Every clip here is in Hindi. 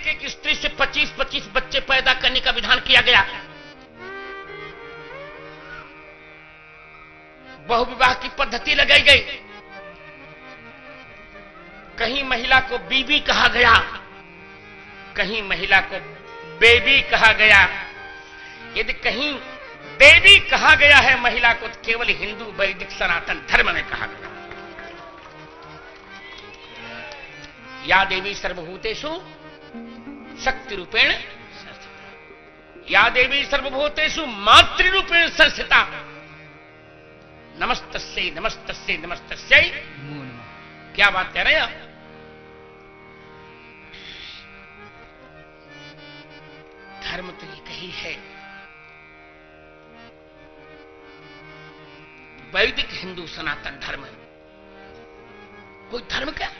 एक स्त्री से 25-25 बच्चे पैदा करने का विधान किया गया। बहुविवाह की पद्धति लगाई गई। कहीं महिला को बीबी कहा गया, कहीं महिला को बेबी कहा गया। यदि कहीं बेबी कहा गया है महिला को, तो केवल हिंदू वैदिक सनातन धर्म में कहा गया। या देवी सर्वभूतेषु शक्ति रूपेण, या देवी सर्वभूतेषु मातृ रूपेण संस्थिता, नमस्तस्यै नमस्तस्यै नमस्तस्यै। क्या बात कह रहे हैं आप? धर्म तो एक ही है, वैदिक हिंदू सनातन धर्म। कोई धर्म क्या?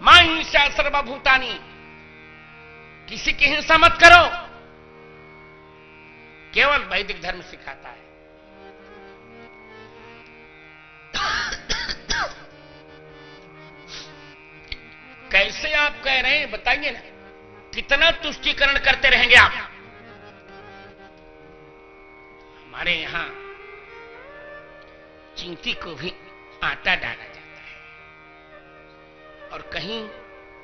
मां हिंसा सर्वभूतानि, किसी की हिंसा मत करो, केवल वैदिक धर्म सिखाता है। कैसे आप कह रहे हैं बताइए ना, कितना तुष्टीकरण करते रहेंगे आप? हमारे यहां चिंटी को भी आटा डाला जाता है, और कहीं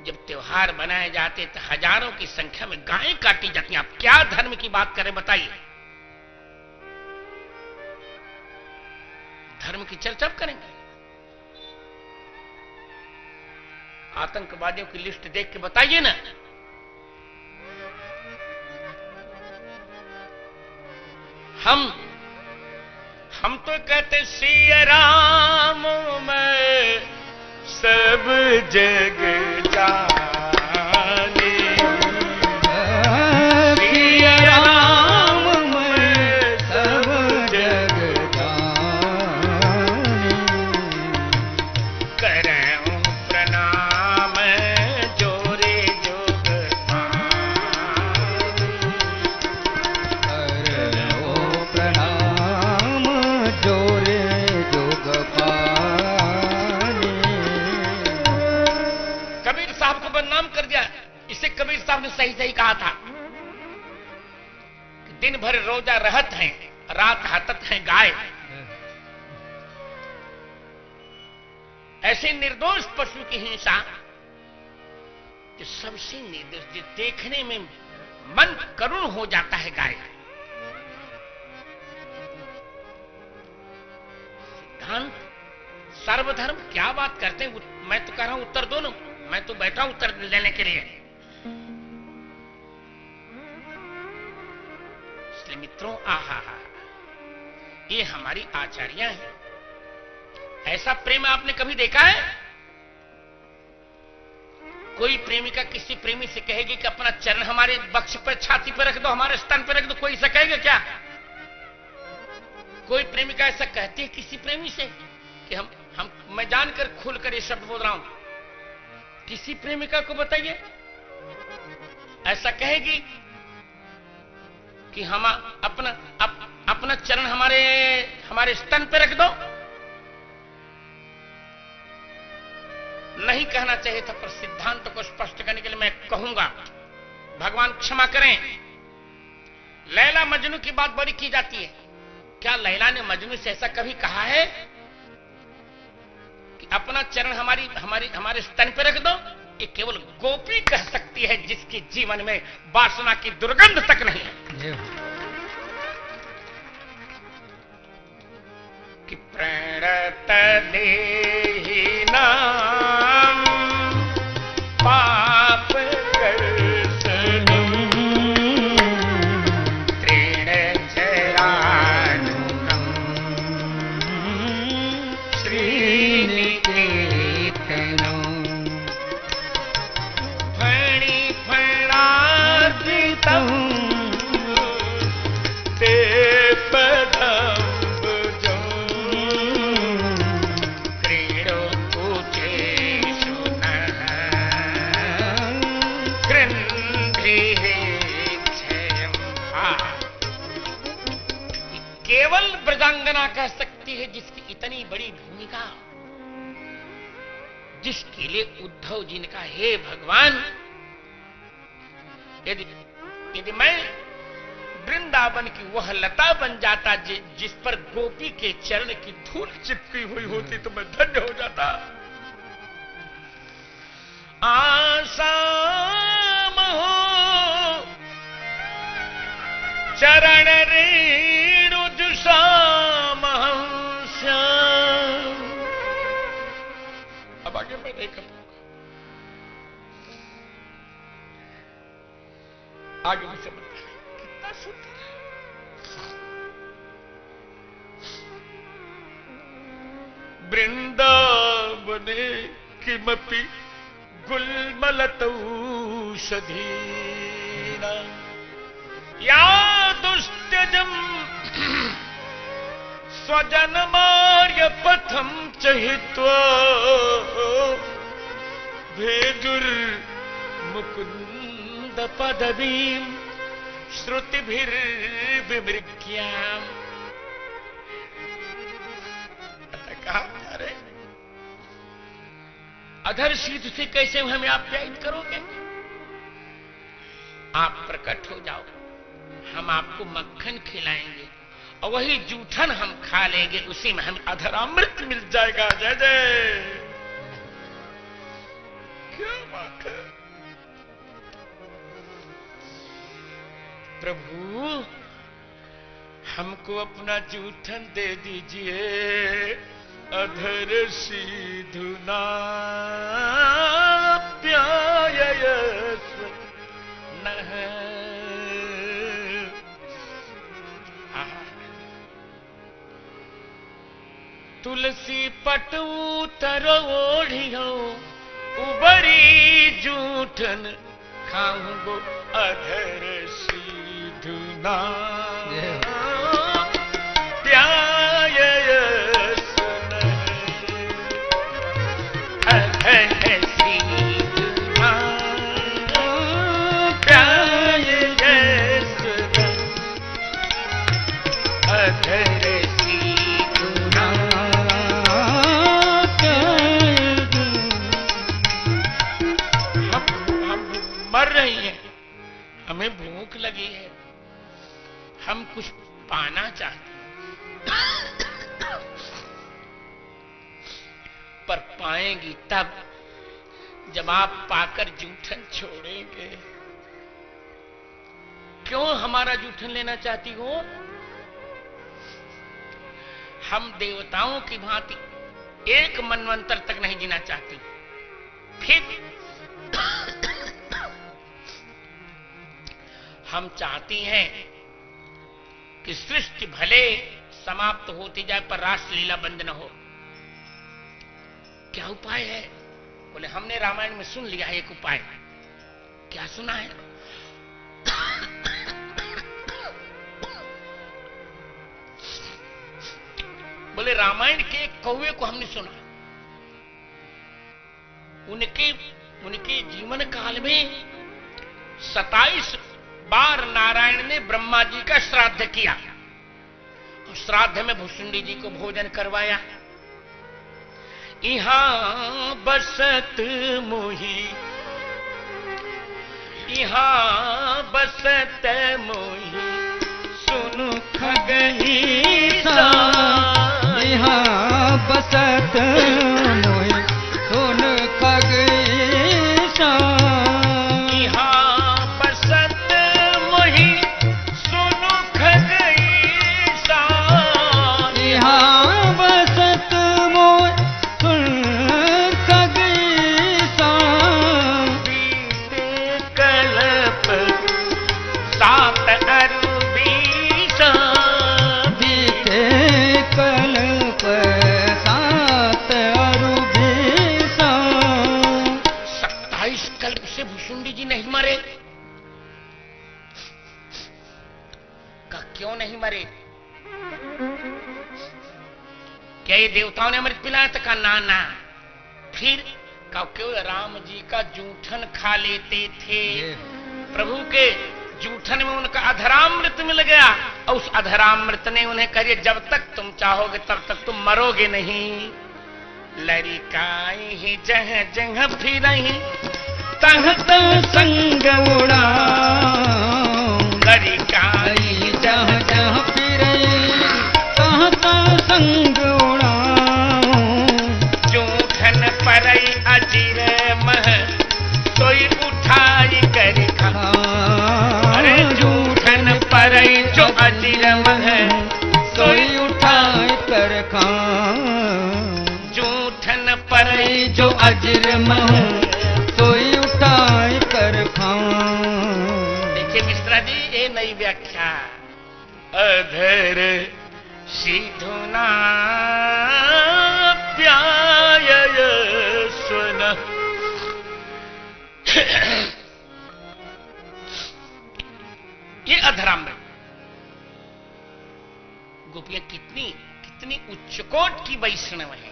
जब त्योहार बनाए जाते तो हजारों की संख्या में गायें काटी जाती हैं। आप क्या धर्म की बात करें बताइए? धर्म की चर्चा करेंगे? आतंकवादियों की लिस्ट देख के बताइए ना। हम तो कहते श्री राम में सब जग जाने, श्री राम में सब जग जाने, करें प्रणाम जोरे जोग पानी, करें प्रणाम जोरे जोग पानी। कबीर साहब को बदनाम कर दिया। इसे कबीर साहब ने सही सही कहा था कि दिन भर रोजा रहत हैं, रात हातत हैं गाय। ऐसे निर्दोष पशु की हिंसा, जो सबसे निर्दोष, जो देखने में मन करुण हो जाता है गाय। सिद्धांत सर्वधर्म, क्या बात करते हैं? मैं तो कह रहा हूं उत्तर दो ना, मैं तो बैठा हूं उत्तर लेने के लिए। इसलिए मित्रों, आहा, ये हमारी आचार्या हैं। ऐसा प्रेम आपने कभी देखा है? कोई प्रेमिका किसी प्रेमी से कहेगी कि अपना चरण हमारे वक्ष पर, छाती पर रख दो, हमारे स्तन पर रख दो? कोई ऐसा कहेगा क्या? कोई प्रेमिका ऐसा कहती है किसी प्रेमी से कि मैं जानकर खुलकर ये शब्द बोल रहा हूं? किसी प्रेमिका को बताइए ऐसा कहेगी कि हम अपना चरण हमारे स्तन पे रख दो? नहीं कहना चाहिए था, पर सिद्धांत को स्पष्ट करने के लिए मैं कहूंगा। भगवान क्षमा करें, लैला मजनू की बात बड़ी की जाती है। क्या लैला ने मजनू से ऐसा कभी कहा है कि अपना चरण हमारे स्तन पे रख दो? ये केवल गोपी कह सकती है, जिसके जीवन में वासना की दुर्गंध तक नहीं है। कि प्रणत देहि नाम पाप कर्षणम तृण चरानुगम श्रीनिकेतनम फणि फणार्जितम ते पदम्बुजम क्रीडो कुचेषु नः कृन्ध्रिक्षयम्। केवल ब्रजांगना कह सकती है, जिसकी इतनी बड़ी भूमिका, जिसके लिए उद्धव जी ने कहा, हे भगवान यदि मैं वृंदावन की वह लता बन जाता जिस पर गोपी के चरण की धूल चिपकी हुई होती तो मैं धन्य हो जाता। आसाम हो चरण रेणु जुसाम श्याम। अब आगे मैं नहीं कर पाऊंगा, आगे मुझे बताए कितना सुंदर है। वृंदावने किमपि गुल्मलतौषधीना या दुष्टजम स्वजनमार्य पथम चहित्वा भेदुर्मुकुन्द पदवीं श्रुतिभिर्विमृग्याम्। कहा अरे अधर सीध से कैसे हमें आप्यायित करोगे? आप प्रकट हो जाओ, हम आपको मक्खन खिलाएंगे और वही जूठन हम खा लेंगे, उसी में हमें अधरामृत मिल जाएगा। जय जय। क्या बात है प्रभु, हमको अपना जूठन दे दीजिए। अधर सीधुना प्यायस नह। तुलसी पट उतर ओढ़ियो उबरी जूठन खाऊंगो अधर सीधुना प्यायस अधर सीधुना प्यायस अधर सीधुना। हम मर रही हैं, हमें भूख लगी है, हम कुछ पाना चाहते हैं, पर पाएंगी तब जब आप पाकर जूठन छोड़ेंगे। क्यों हमारा जूठन लेना चाहती हो? हम देवताओं की भांति एक मनवंतर तक नहीं जीना चाहती। फिर हम चाहती हैं कि सृष्टि भले समाप्त होती जाए पर रासलीला बंद न हो। क्या उपाय है? बोले हमने रामायण में सुन लिया है एक उपाय। क्या सुना है? बोले रामायण के एक कौवे को हमने सुना। उनके जीवन काल में 27 बार नारायण ने ब्रह्मा जी का श्राद्ध किया और श्राद्ध में भुसुंडी जी को भोजन करवाया। यहाँ बसत मोही, यहाँ बसत मोही सुनु खगईसा। यहाँ बसत मोही सुनु खगईसा। क्यों नहीं मरे? क्या ये देवताओं ने अमृत पिलाया? तो कहा ना ना। फिर कहा क्यों? राम जी का जूठन खा लेते थे। प्रभु के जूठन में उनका अधरामृत मिल गया और उस अधरामृत ने उन्हें कहा जब तक तुम चाहोगे तब तक तुम मरोगे नहीं। लरिकाई ही जह जह फिरही तहत संग उड़ाऊं लड़काई जहाँ जहाँ फिरे तहत संग उड़ाऊं जूठन परई अजीर मह सोई उठाई कर खा। अरे जूठन परई जो अजीर मह सोई उठाई कर खाऊं जूठन परई जो अजर मह सोई उठाई कर खाऊं। देखिए मिश्रा जी, ये नई व्याख्या। अधर सीधुना प्याय सुन। ये अधराम्र गोपियां कितनी कितनी उच्चकोट की वैष्णव है।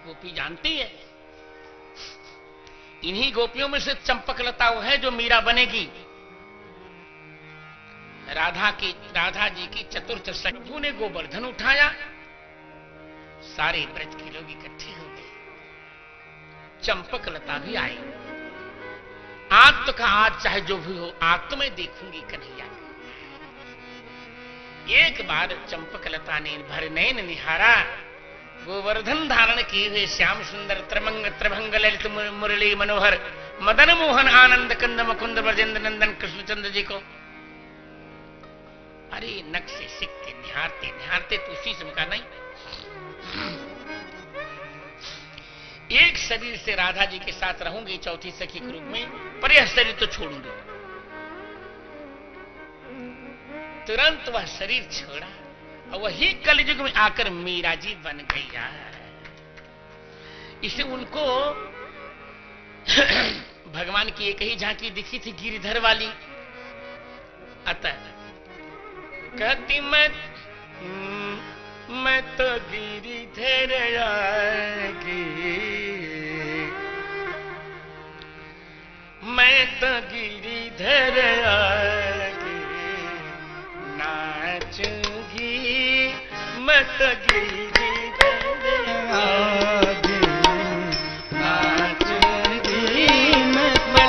गोपी जानती है इन्हीं गोपियों में से चंपकलता वो है जो मीरा बनेगी। राधा जी की चतुर्थ सखियों ने गोवर्धन उठाया, सारे ब्रज के लोग इकट्ठे हो गए। चंपकलता भी आई। आज तो कहा, आज चाहे जो भी हो, आज तो मैं देखूंगी कन्हैया। एक बार चंपकलता ने भर नयन निहारा। गोवर्धन धारण किए हुए श्याम सुंदर त्रिभंग ललित मुरली मनोहर मदन मोहन आनंद कंद मुकुंद ब्रजेंद्र नंदन कृष्णचंद्र जी को अरे नक से सिक के निहारते निहारते तो उसी से कहा, नहीं, एक शरीर से राधा जी के साथ रहूंगी चौथी सखी के रूप में, पर यह शरीर तो छोड़ूंगी। तुरंत वह शरीर छोड़ा और वही कलयुग में आकर मीरा जी बन गई। इसे उनको भगवान की एक ही झांकी दिखी थी, गिरिधर वाली। अतः कहती मैं तो गिरिधर आएगी, मैं तो गिरिधर आएगी नाचूंगी, मैं तो गिरिधर आएगी नाचूंगी, मैं तो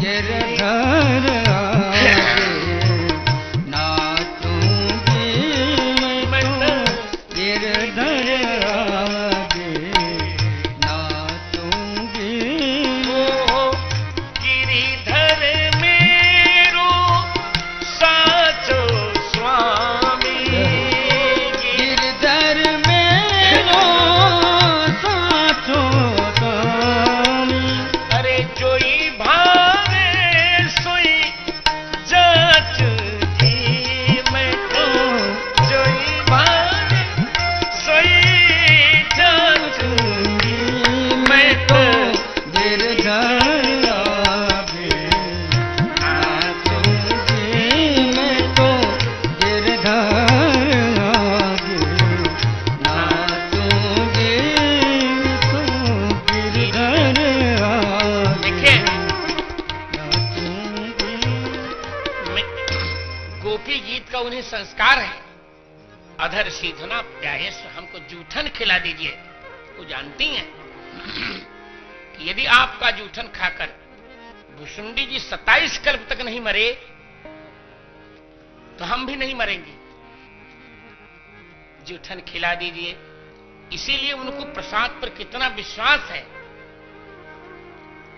गिरधर नाचूंगी, मैं तो गिरधर आगे नाचूंगी। ओ गिरिधर मेरो साचो स्वामी, गिरधर मेरो साचो स्वामी। अरे जोई भावे सोई जाचूंगी, मैं तो जोई भावे सोई जाचूंगी, मैं तो गिरधर आगे नाचूंगी, मैं तो गिरधर आगे नाचूंगी, तो गिरधर आगे देखिए नाचूंगी। गोपी गीत का उन्हें संस्कार है। अधर सीधुना प्यायस, हमको जूठन खिला दीजिए। वो जानती हैं कि यदि आपका जूठन खाकर भुसुंडी जी 27 कल्प तक नहीं मरे तो हम भी नहीं मरेंगे। जूठन खिला दीजिए। इसीलिए उनको प्रसाद पर कितना विश्वास है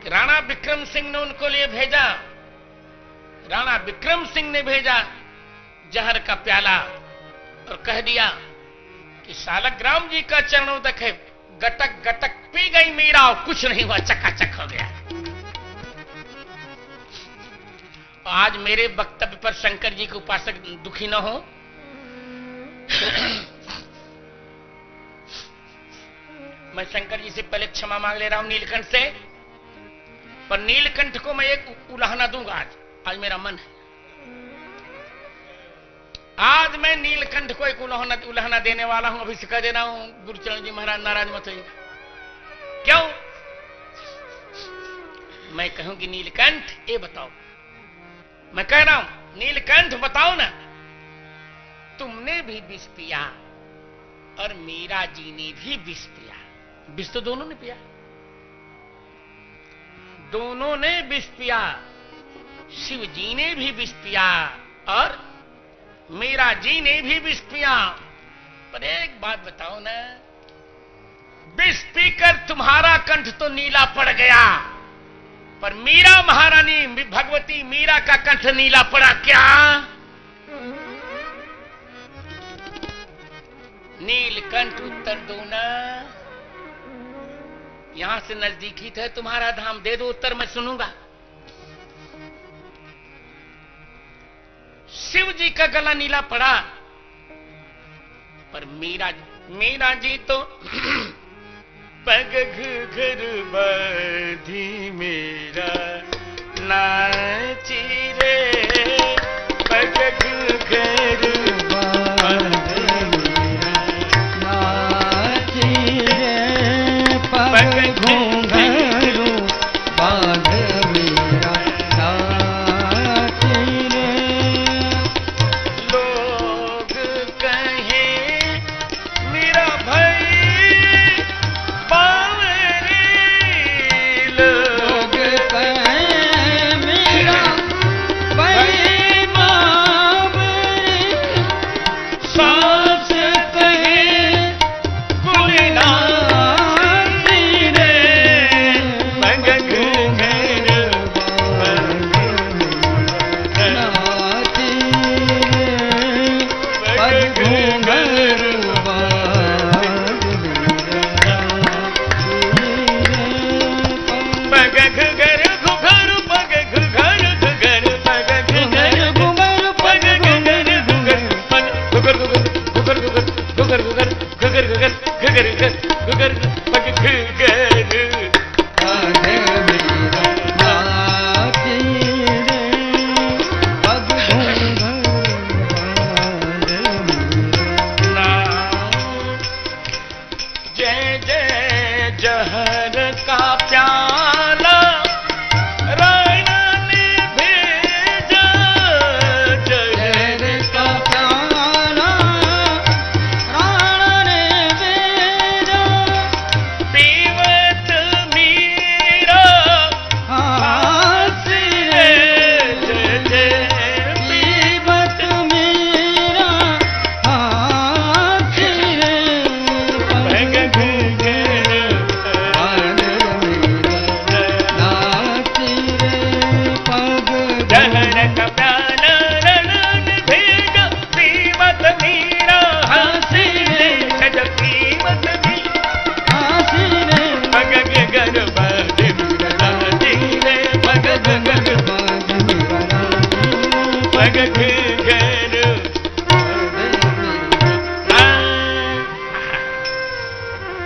कि राणा विक्रम सिंह ने उनको लिए भेजा। राणा विक्रम सिंह ने भेजा जहर का प्याला और कह दिया कि सालग्राम जी का चरणोदक है, गटक गटक पी गई मीरा और कुछ नहीं हुआ, चकाचक हो गया। और आज मेरे वक्तव्य पर शंकर जी के उपासक दुखी न हो। मैं शंकर जी से पहले क्षमा मांग ले रहा हूं नीलकंठ से, पर नीलकंठ को मैं एक उलाहना दूंगा। आज मेरा मन है, आज मैं नीलकंठ को एक उलाहना देने वाला हूं। अभी से कह दे रहा हूं, गुरुचरण जी महाराज नाराज मत होइएगा। क्यों? मैं कहूंगी नीलकंठ ये बताओ, मैं कह रहा हूं नीलकंठ बताओ ना, तुमने भी विष पिया और मीरा जी ने भी विष पिया। विष तो दोनों ने पिया। दोनों ने विष पिया, शिव जी ने भी विष पिया और मीरा जी ने भी विष पिया। पर एक बात बताओ ना, विष पीकर तुम्हारा कंठ तो नीला पड़ गया, पर मीरा महारानी भगवती मीरा का कंठ नीला पड़ा क्या? नीलकंठ उत्तर दो ना, यहां से नजदीक ही है तुम्हारा धाम, दे दो उत्तर, मैं सुनूंगा। शिव जी का गला नीला पड़ा, पर मीरा जी तो पग घुघर बाधी मेरा नाची रे, पग घुघर बाधी नाची रे, पग घुंघरू बाध मेरा नाची रे। लोग कहे मेरा भाई बावरे, लोग कहे मेरा भाई बावरे, सास कहे गुलनार रे, पग घुघर नाची रे, पग घुंघरू बाध मेरा पग घुघर घुघर पग घुघर घुघर पग घुघर घुंघरू पग घुघर घुघर पग घुघर घुघर घुघर घुघर घुघर घुघर घुघर घुघर पग घुघर बाध मेरा नाची रे, पग घुंघरू बाध मेरा। नाम जय जय जहर का प्याला राणा ने भेजा, जय जहर का प्याला राणा ने भेजा, पीवत मीरा हाथ रे, जय जय पीवत मेरा हाथ रे, पग घुघर बाध मेरा नाची रे, पग जहर का प्याला राणा ने भेजा, पीवत मीरा हंसी रे, जय पीवत मीरा हाथ रे, पग घुघर बाध मीरा नाची रे, पग घुघर बाध मेरा नाची रे, पग घुघर।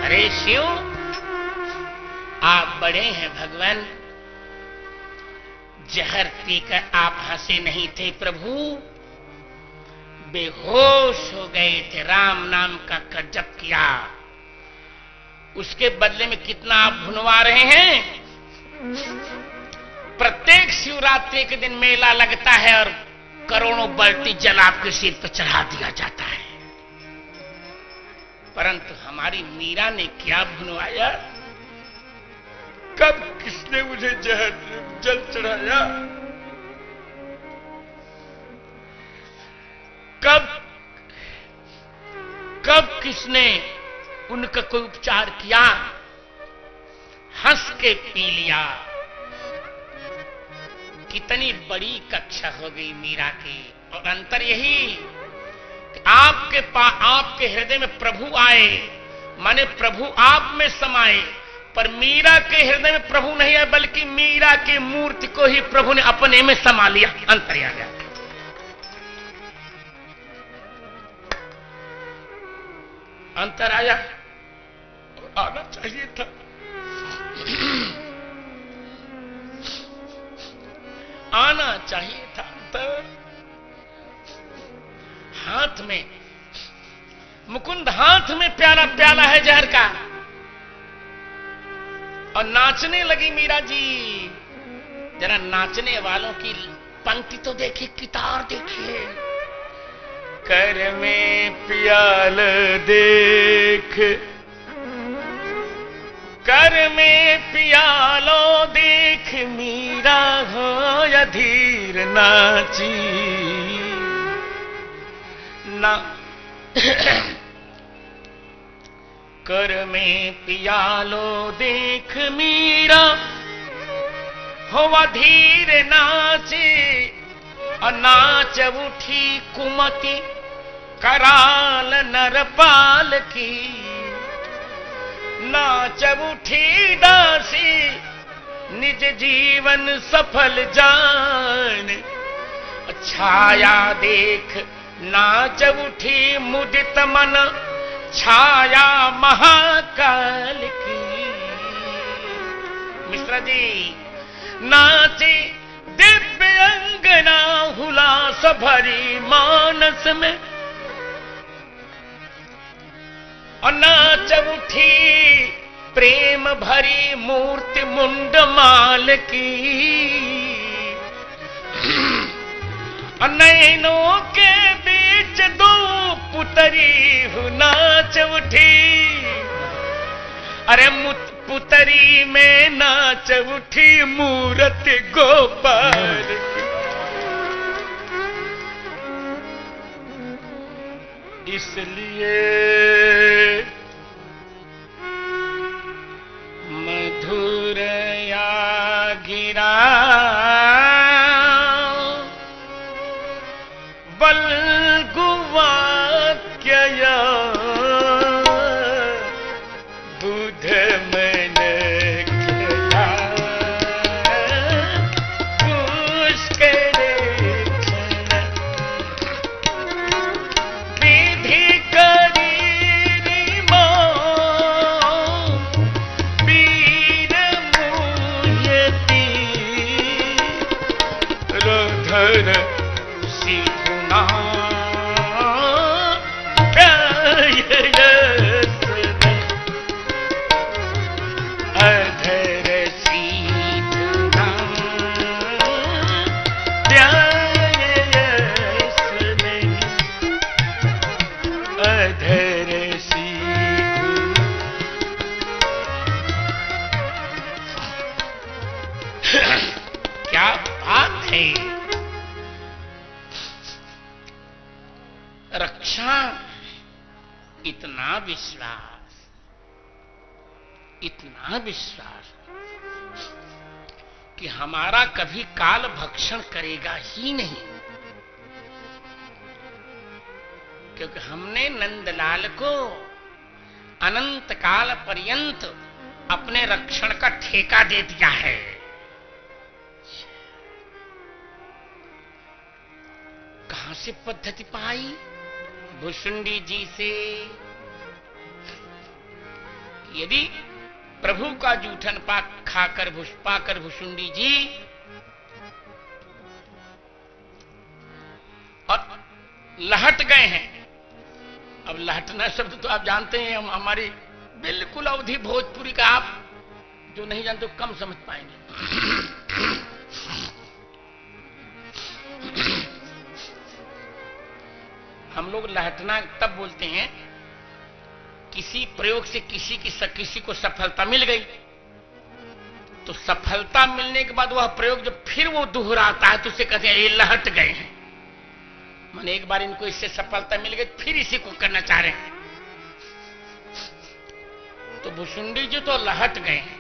अरे शिव, आप बड़े हैं भगवान, जहर पीकर आप हंसे नहीं थे प्रभु, बेहोश हो गए थे, राम नाम का जप किया, उसके बदले में कितना आप भुनवा रहे हैं। प्रत्येक शिवरात्रि के दिन मेला लगता है और करोड़ों बाल्टी जल आपके सिर पर चढ़ा दिया जाता है, परंतु हमारी मीरा ने क्या भुनवाया? कब किसने मुझे जहर जल चढ़ाया? कब किसने उनका कोई उपचार किया? हंस के पी लिया। कितनी बड़ी कक्षा हो गई मीरा की। और अंतर यही कि आपके हृदय में प्रभु आए, माने प्रभु आप में समाए, पर मीरा के हृदय में प्रभु नहीं है, बल्कि मीरा की मूर्ति को ही प्रभु ने अपने में समा लिया। अंतर आ गया। अंतर आया और आना चाहिए था। आना चाहिए था। अंतर हाथ में, मुकुंद हाथ में प्याला प्याला है जहर का, और नाचने लगी मीरा जी। जरा नाचने वालों की पंक्ति तो देखिए, कितार देखिए। कर में प्याल देख, कर में प्यालो देख, मीरा हो अधीर नाची ना कर में पियालो देख मीरा हो अधीर नाची और नाच उठी कुमति कराल नरपाल की नाच उठी दासी निज जीवन सफल जान छाया देख नाच उठी मुदित मन छाया महाकाल की। मिश्रा जी नाची दिव्य अंगना हुलास भरी मानस में और नाच उठी प्रेम भरी मूर्ति मुंड माल की और नैनों के बीच दो पुतरी हु नाच उठी अरे पुतरी में नाच उठी मूरत गोपाल इसलिए मधुर या गिरा बल्गुवाक्य बुध मन किया पुष्कर विधि करी रिमो वीर मुयती रोधर सिधुना क्या बात है। रक्षा इतना विश्वास कि हमारा कभी काल भक्षण करेगा ही नहीं, क्योंकि हमने नंदलाल को अनंत काल पर्यंत अपने रक्षण का ठेका दे दिया है। कहां से पद्धति पाई? भुसुंडी जी से। यदि प्रभु का जूठन पाक खाकर पाकर भुसुंडी जी और लहट गए हैं। अब लहटना शब्द तो आप जानते हैं, हम हमारी बिल्कुल अवधि भोजपुरी का आप जो नहीं जानते कम समझ पाएंगे। हम लोग लहटना तब बोलते हैं किसी प्रयोग से किसी को सफलता मिल गई, तो सफलता मिलने के बाद वह प्रयोग जब फिर वो दोहराता है तो उसे कहते हैं ये लहट गए हैं। माने एक बार इनको इससे सफलता मिल गई फिर इसी को करना चाह रहे हैं। तो भुसुंडी जी तो लहट गए हैं।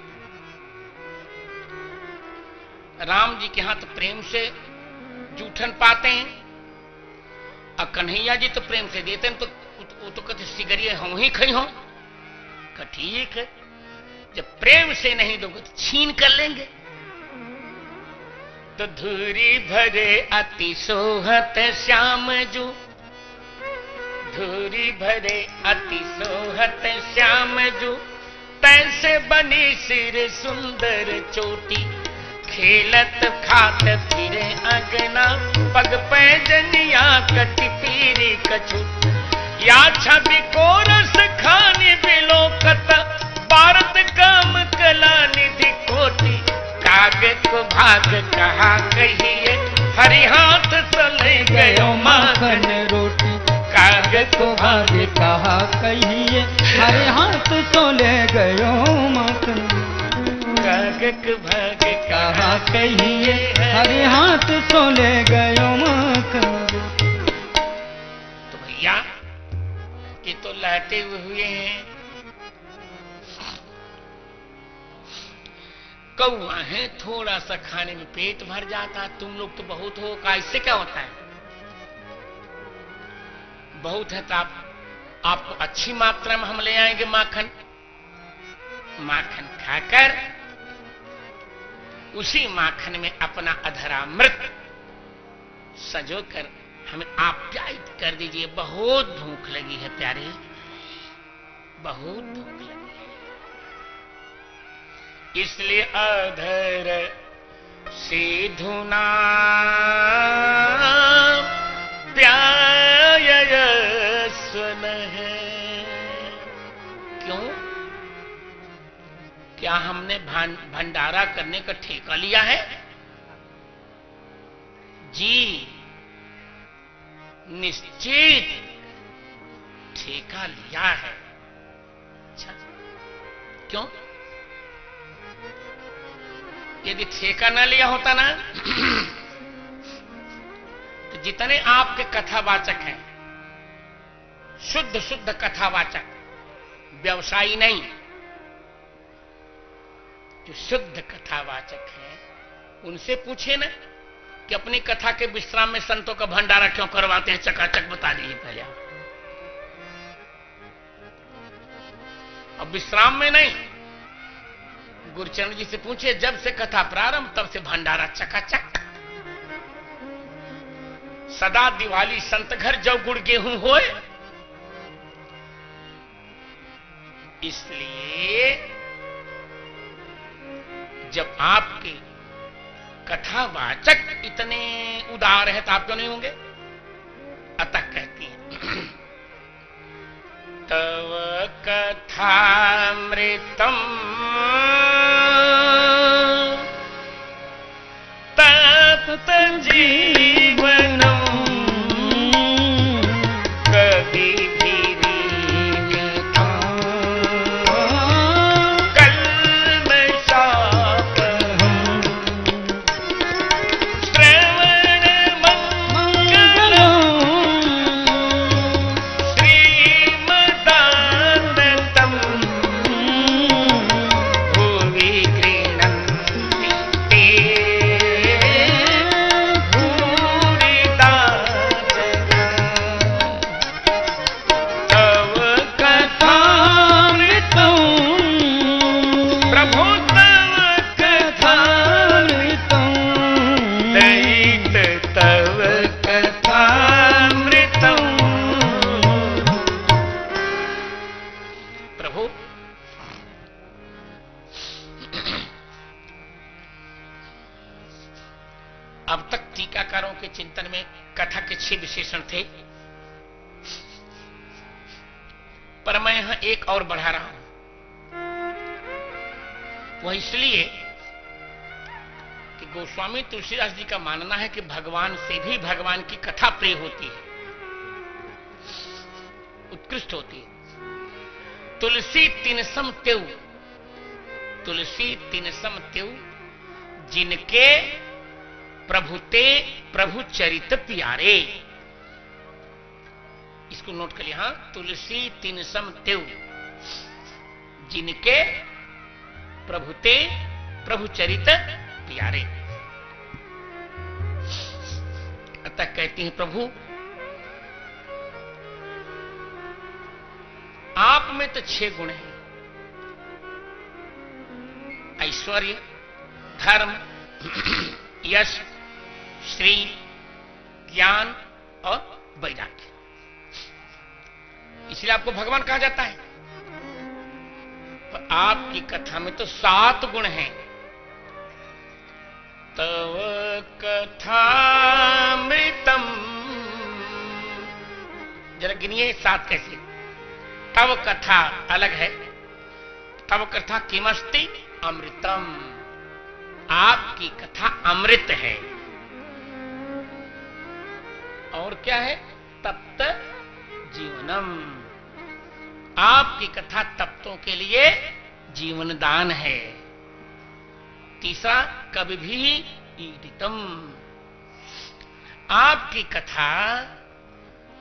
राम जी के हाथ प्रेम से जूठन पाते हैं और कन्हैया जी तो प्रेम से देते हैं। तो वो तो कहते सिगरिये हम ही खई हो। ठीक है, जब प्रेम से नहीं दोगे तो छीन कर लेंगे। तो धूरी भरे अति सोहत श्याम जू, धूरी भरे अति सोहत श्याम जू, तैसे बनी सिर सुंदर चोटी, खेलत खात फिरे अगना, पग पैजनिया कटि पीरी कछु, या छवि को रस खानी बिलोकत, भारत काम कला निधि कोटि, कागज को भाग कहा कहिए, हरि हाथ चले गयो माखन रोटी, कागज को भाग कहा कहिए, हरि हाथ चले गयो माखन, कागज भग कहा कहिए हरे हाथ सोले गयो माखन। तो भैया ये तो लहटे हुए हैं, कौआ है, थोड़ा सा खाने में पेट भर जाता, तुम लोग तो बहुत हो का, इससे क्या होता है? बहुत है तो आपको अच्छी मात्रा में हम ले आएंगे माखन। माखन खाकर उसी माखन में अपना अधरामृत सजोकर हमें आप्यायित कर दीजिए। बहुत भूख लगी है प्यारे, बहुत भूख लगी है, इसलिए अधर सीधुना प्यायस्वन है। क्यों? क्या हमने भंडारा करने का ठेका लिया है? जी निश्चित ठेका लिया है। अच्छा, क्यों? यदि ठेका न लिया होता ना तो जितने आपके कथावाचक हैं, शुद्ध शुद्ध कथावाचक, व्यवसायी नहीं, जो शुद्ध कथावाचक हैं, उनसे पूछे ना कि अपनी कथा के विश्राम में संतों का भंडारा क्यों करवाते हैं, चकाचक बता दीजिए पहले आप। अब विश्राम में नहीं, गुरुचरण जी से पूछे, जब से कथा प्रारंभ तब से भंडारा चकाचक। सदा दिवाली संत घर जब गुड़ गेहूं होए। इसलिए जब आपके कथावाचक इतने उदार है तो आप क्यों नहीं होंगे? अतः कहती है तव कथामृतम तप्त जीवनम कभी भी रीयता कल्मषापहम् श्रवण मंगलम् श्रीमदानन्दम् भुवि गृह्णन्ति ते भूरिदा जना। तव कथामृतं प्रभु तव कथामृतं दयित तव कथामृतम्। प्रभु अब तक टीकाकारों के चिंतन में कथा के 6 विशेषण थे, पर मैं यहां एक और बढ़ा रहा हूं। वह इसलिए कि गोस्वामी तुलसीदास जी का मानना है कि भगवान से भी भगवान की कथा प्रिय होती है, उत्कृष्ट होती है। तुलसी तिनसम त्यौ, तुलसी तिनसम त्यौ, जिनके प्रभुते प्रभु चरित प्यारे। इसको नोट कर लिया। हाँ, तुलसी तिनसम त्यौ, जिनके प्रभुते प्रभु चरित प्यारे। अतः कहती हैं प्रभु आप में तो 6 गुण हैं, ऐश्वर्य, धर्म, यश, श्री, ज्ञान और वैराग्य। इसलिए आपको भगवान कहा जाता है। पर आपकी कथा में तो 7 गुण हैं। तव कथामृतम, जरा गिनिए 7 कैसे। तव कथा अलग है, तव कथा किमस्ति अमृतम, आपकी कथा अमृत है। और क्या है? तप्त जीवनम, आपकी कथा तप्तों के लिए जीवन दान है। तीसरा कवि भी ईडितम, आपकी कथा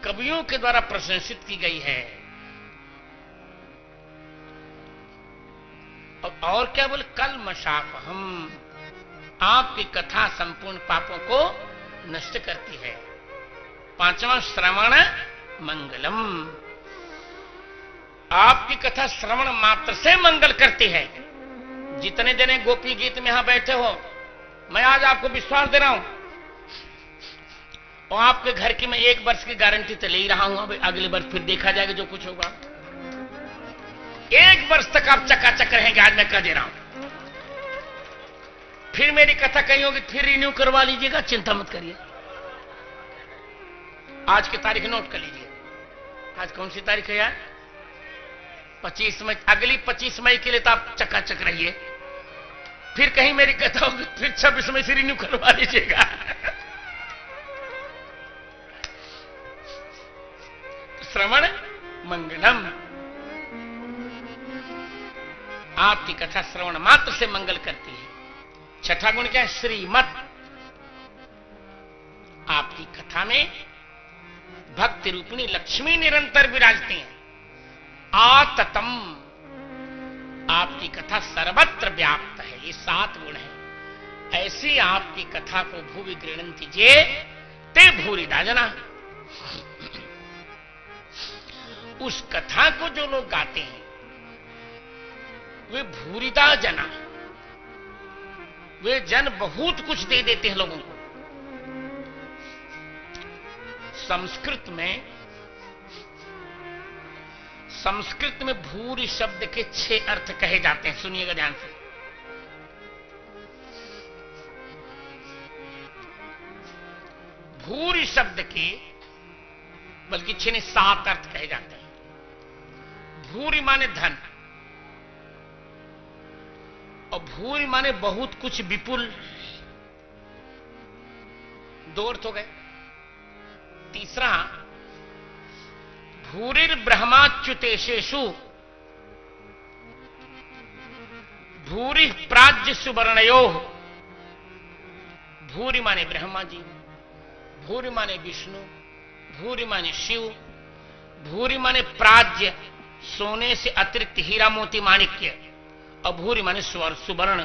कवियों के द्वारा प्रशंसित की गई है। और क्या बोले, कल्मषापहम, आपकी कथा संपूर्ण पापों को नष्ट करती है। पांचवा श्रवण मंगलम, आपकी कथा श्रवण मात्र से मंगल करती है। जितने जने गोपी गीत में यहां बैठे हो, मैं आज आपको विश्वास दे रहा हूं और आपके घर की मैं 1 वर्ष की गारंटी तो ले ही रहा हूं। अब अगले वर्ष फिर देखा जाएगा जो कुछ होगा। 1 वर्ष तक आप चकाचक रहेंगे, आज मैं कह दे रहा हूं। फिर मेरी कथा कहीं होगी, फिर रिन्यू करवा लीजिएगा, चिंता मत करिए। आज की तारीख नोट कर लीजिए। आज कौन सी तारीख है यार? 25 मई। अगली 25 मई के लिए तो आप चकाचक रहिए। फिर कहीं मेरी कथा होगी, फिर 26 मई से रिन्यू करवा लीजिएगा। श्रवण मंगलम, आपकी कथा श्रवण मात्र से मंगल करती है। छठा गुण क्या है? श्रीमत, आपकी कथा में भक्ति रूपिणी लक्ष्मी निरंतर विराजती हैं। आततम, आपकी कथा सर्वत्र व्याप्त है। ये 7 गुण है। ऐसी आपकी कथा को भूवि गृह्णन्ति जे ते भूरिदा जना, उस कथा को जो लोग गाते हैं वे भूरिदा जना, वे जन बहुत कुछ दे देते हैं लोगों को। संस्कृत में भूरि शब्द के 6 अर्थ कहे जाते हैं। सुनिएगा ध्यान से। भूरि शब्द के बल्कि 6 नहीं 7 अर्थ कहे जाते हैं। भूरि माने धन, और भूरि माने बहुत कुछ, विपुल। 2 अर्थ हो गए। तीसरा, भूरिर ब्रह्माच्युतेशेषु भूरि प्राज्य सुवर्णयो, भूरि माने ब्रह्मा जी, भूरि माने विष्णु, भूरि माने शिव, भूरि माने प्राज्य सोने से अतिरिक्त हीरा मोती माणिक्य, और भूरि माने सुवर्ण।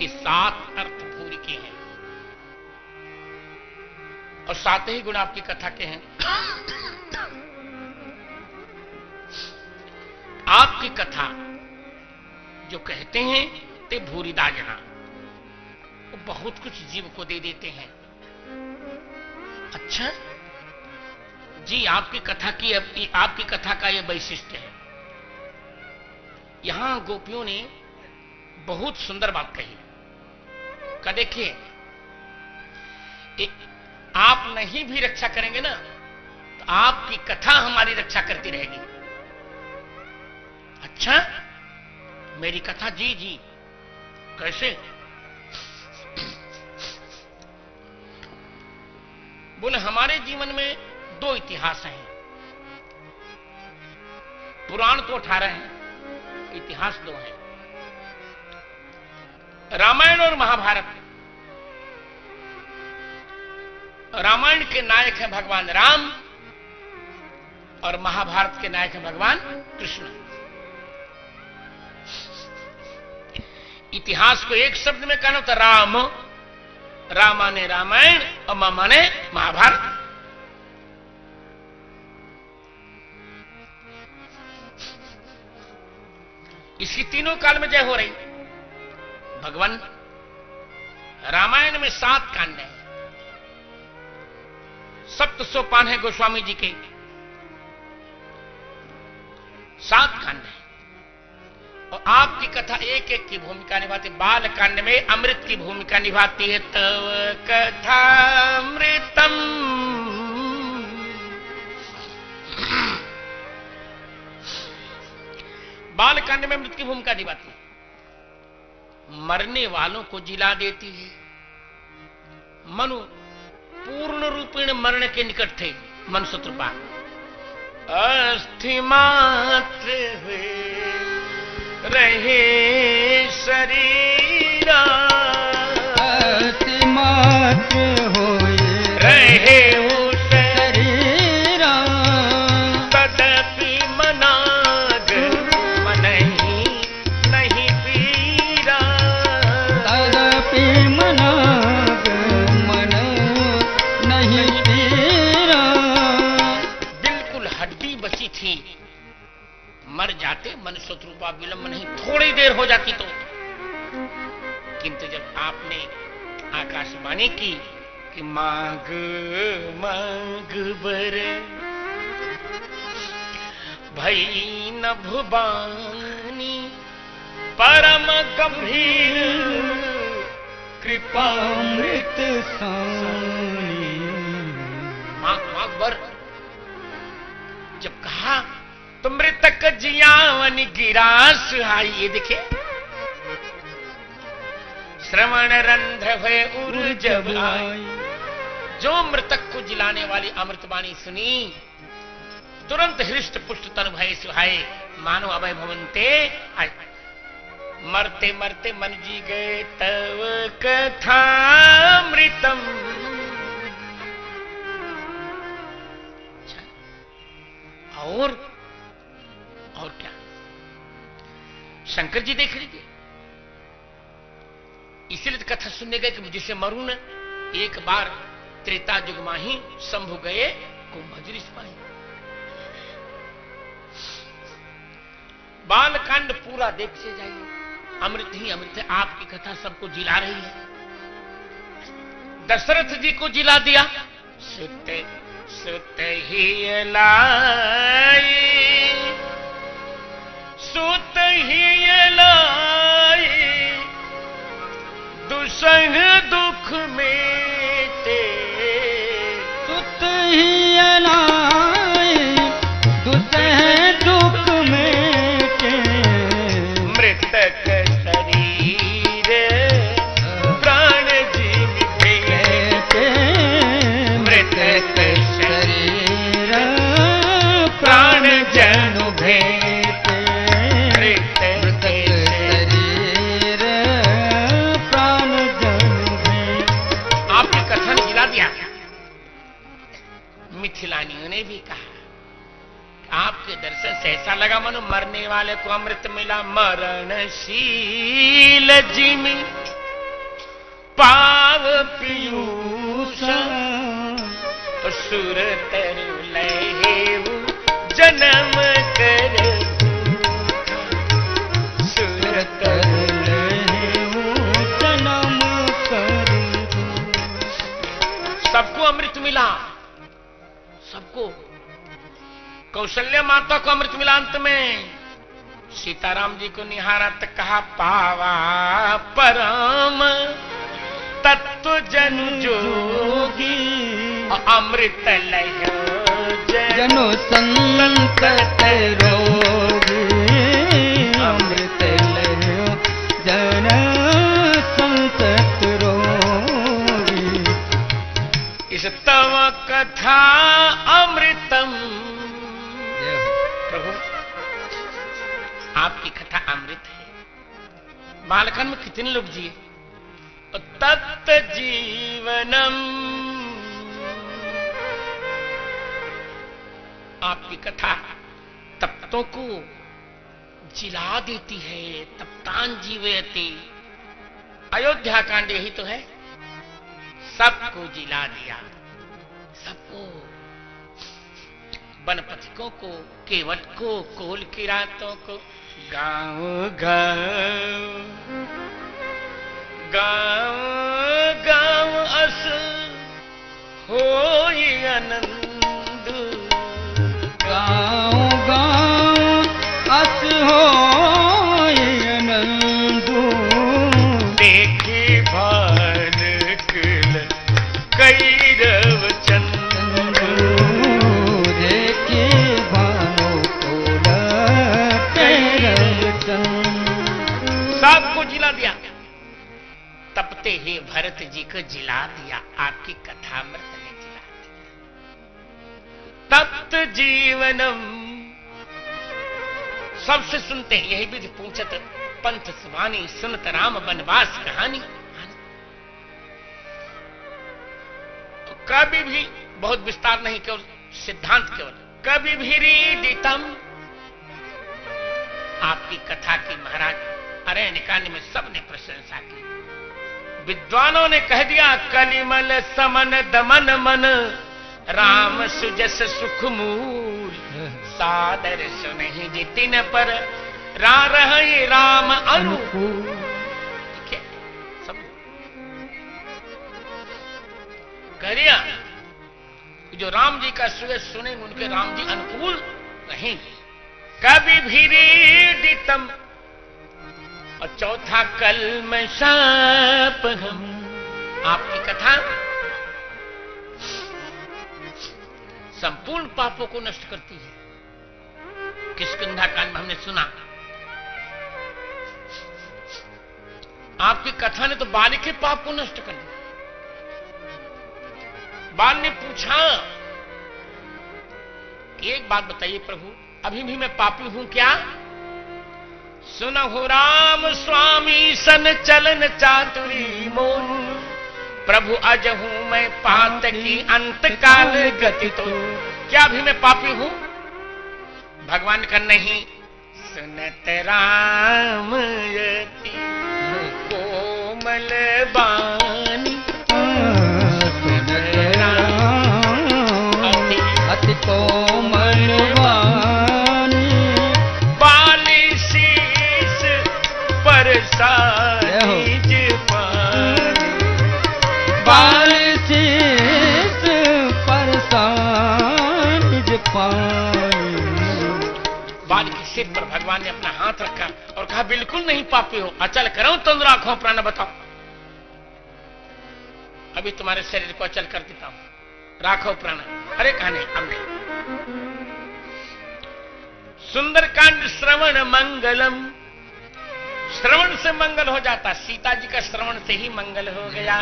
ये 7 अर्थ भूरि के हैं और 7 ही गुण आपकी कथा के हैं। आपकी कथा जो कहते हैं ते भूरिदा जना, वो बहुत कुछ जीव को दे देते हैं। अच्छा जी, आपकी कथा का यह वैशिष्ट्य है। यहां गोपियों ने बहुत सुंदर बात कही। का देखिए, आप नहीं भी रक्षा करेंगे ना, तो आपकी कथा हमारी रक्षा करती रहेगी। अच्छा, मेरी कथा? जी जी। कैसे? बोले, हमारे जीवन में 2 इतिहास हैं। पुराण तो 18 हैं, इतिहास 2 हैं, रामायण और महाभारत। रामायण के नायक हैं भगवान राम और महाभारत के नायक हैं भगवान कृष्ण। इतिहास को एक शब्द में कहना तो राम, रामा ने रामायण और मामा ने महाभारत। इसकी तीनों काल में जय हो रही। भगवान रामायण में 7 कांड हैं, 7 सोपान है गोस्वामी जी के, 7 कांड है। और आपकी कथा एक एक की भूमिका निभाती। बाल कांड में अमृत की भूमिका निभाती है। तव कथा अमृतम, बाल कांड में अमृत की भूमिका निभाती है। मरने वालों को जिला देती है। मनु पूर्ण रूपेण मरण के निकट थे। मन शत्रुपा अस्थि मात्र हुए रहे शरीरा, मर जाते, मनुष्य रूपा विलंब नहीं, थोड़ी देर हो जाती तो। किंतु जब आपने आकाशवाणी की कि मांग मांग बर भई नभुबानी परम गंभीर कृपामृत सानी। मांग मांग बर जब कहा तो मृतक जियावन गिरा सुहाई। ये देखिए, श्रवण रंध्र भय उर जब आई। जो मृतक को जिलाने वाली अमृतवाणी सुनी, तुरंत हृष्ट पुष्ट तन भय सुहाए, मानो अभय भवंते। मरते मरते मन जी गए तव कथामृतम। और क्या शंकर जी देख लीजिए, इसीलिए कथा सुनने गए कि जिसे मरू न। एक बार त्रेता युग माही शंभु गए को मजरी पाए। बालकांड पूरा देख से जाइए, अमृत ही अमृत है। आपकी कथा सबको जिला रही है। दशरथ जी को जिला दिया। सुत सुत ही लाई, सुत ही लाई, दुसंग दुख मेटे। सुत ही लाई, दुसंग दुख मेटे। मृतक शरीर प्राण जीव भेटे। मृतक शरीर प्राण जनु भेटे। मृतक शरीर प्राण जनु भेटे। आपने कथन गिरा दिया। मिथिलानियों ने भी कहा, आपके दर्शन से ऐसा लगा मानो मरने वाले को अमृत मिला। मरणशील जिमि पाव पीयूष, तो सुर तरु लहेऊ जन्म कर। सुर तरु लहेऊ जन्म कर। सबको अमृत मिला, सबको। कौशल्य माता को अमृत मिला अंत में। सीताराम जी को निहारा तो कहा पावा परम तत्व जन जोगी। अमृत लय जनो संतत रोगी। अमृत लय जन संतत रोगी। इस तव कथा अमृतम। प्रभु आपकी कथा अमृत है। बालकांड में कितने लोग जिए। तत्त जीवनम, आपकी कथा तप्तों को जिला देती है। तप्तान जीवयति। अयोध्या कांड यही तो है, सबको जिला दिया। सबको, वनपथिकों को, केवट को, कोल किरातों को। गांव गांव गांव गांव अस होई आनंद। गाँव गाँव अस होई आनंद। देखी भान कुल कैरव चंद। देखी भानु कुल कैरव चंद। सबको जिला दिया। तपते ही भरत जी को जिला दिया। आपकी कथा अमृत ने जिला दिया। तप्त जीवनम। सबसे सुनते हैं यही विधि पूछत पंथ सुबानी। सुनत राम वनवास कहानी। तो कभी भी बहुत विस्तार नहीं, केवल सिद्धांत, केवल कभी भी रीडितम। आपकी कथा की महाराज अरण्यकांड में सबने प्रशंसा की। विद्वानों ने कह दिया कलिमल समन दमन मन, राम सुजस सुख मूल। सादर सुनहि जितिन पर रा रहे राम अनुकूल। ठीक है, सब कह दिया जो राम जी का सुय सुने उनके राम जी अनुकूल रहेंगे। कभी भीड़ितम और चौथा कलमशाप हम। आपकी कथा संपूर्ण पापों को नष्ट करती है। किष्किंधा कांड में हमने सुना, आपकी कथा ने तो बाल के पाप को नष्ट कर दिया। बाल ने पूछा कि एक बात बताइए प्रभु, अभी भी मैं पापी हूं क्या? सुनहु राम स्वामी सन चलन चातुरी मोर, प्रभु अजहू मैं पात की अंत काल गति तो। क्या अभी मैं पापी हूं? भगवान का नहीं। सुनत राम यति कोमल बानी, अति कोमल वाणी, बाली शीस पर सानिज पानी, बाली शीस पर सानिज पानी। बाल के सिर पर भगवान ने अपना हाथ रखा और कहा बिल्कुल नहीं पापी हो, अचल करो तुम राखो प्राण बताओ। अभी तुम्हारे शरीर को अचल कर देता हूं, राखो प्राण। अरे कहने अब नहीं। सुंदरकांड श्रवण मंगलम, श्रवण से मंगल हो जाता। सीता जी का श्रवण से ही मंगल हो गया।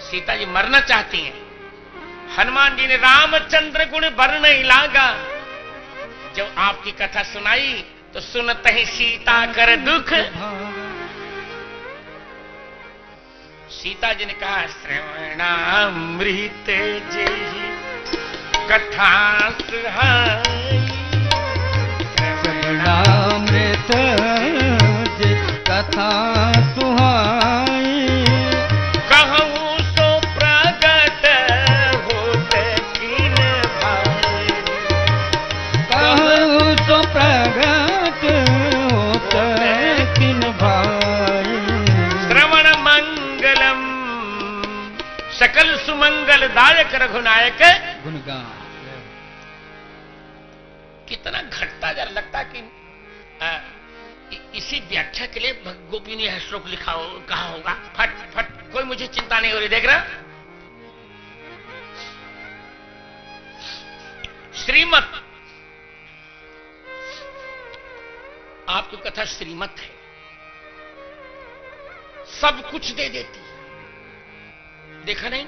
सीता जी मरना चाहती हैं। हनुमान जी ने रामचंद्र गुण वर्ण लागा, जब आपकी कथा सुनाई तो सुनत ही सीता कर दुख। सीता जी ने कहा श्रवणामृत जेहि कथा सुहाई, श्रवणामृत जे कथा सुहाई, कहूँ सो प्रगट होत किन भाई, कहूँ सो प्रगट होत किन भाई। श्रवण मंगलम सकल सुमंगल दायक रघुनायक गुणगान। कितना घटता जरा लगता कि इसी व्याख्या के लिए गोपी ने यह श्लोक लिखा हो, कहा होगा। फट फट, कोई मुझे चिंता नहीं हो रही। देख रहा, श्रीमत, आपकी कथा श्रीमत है, सब कुछ दे देती है। देखा नहीं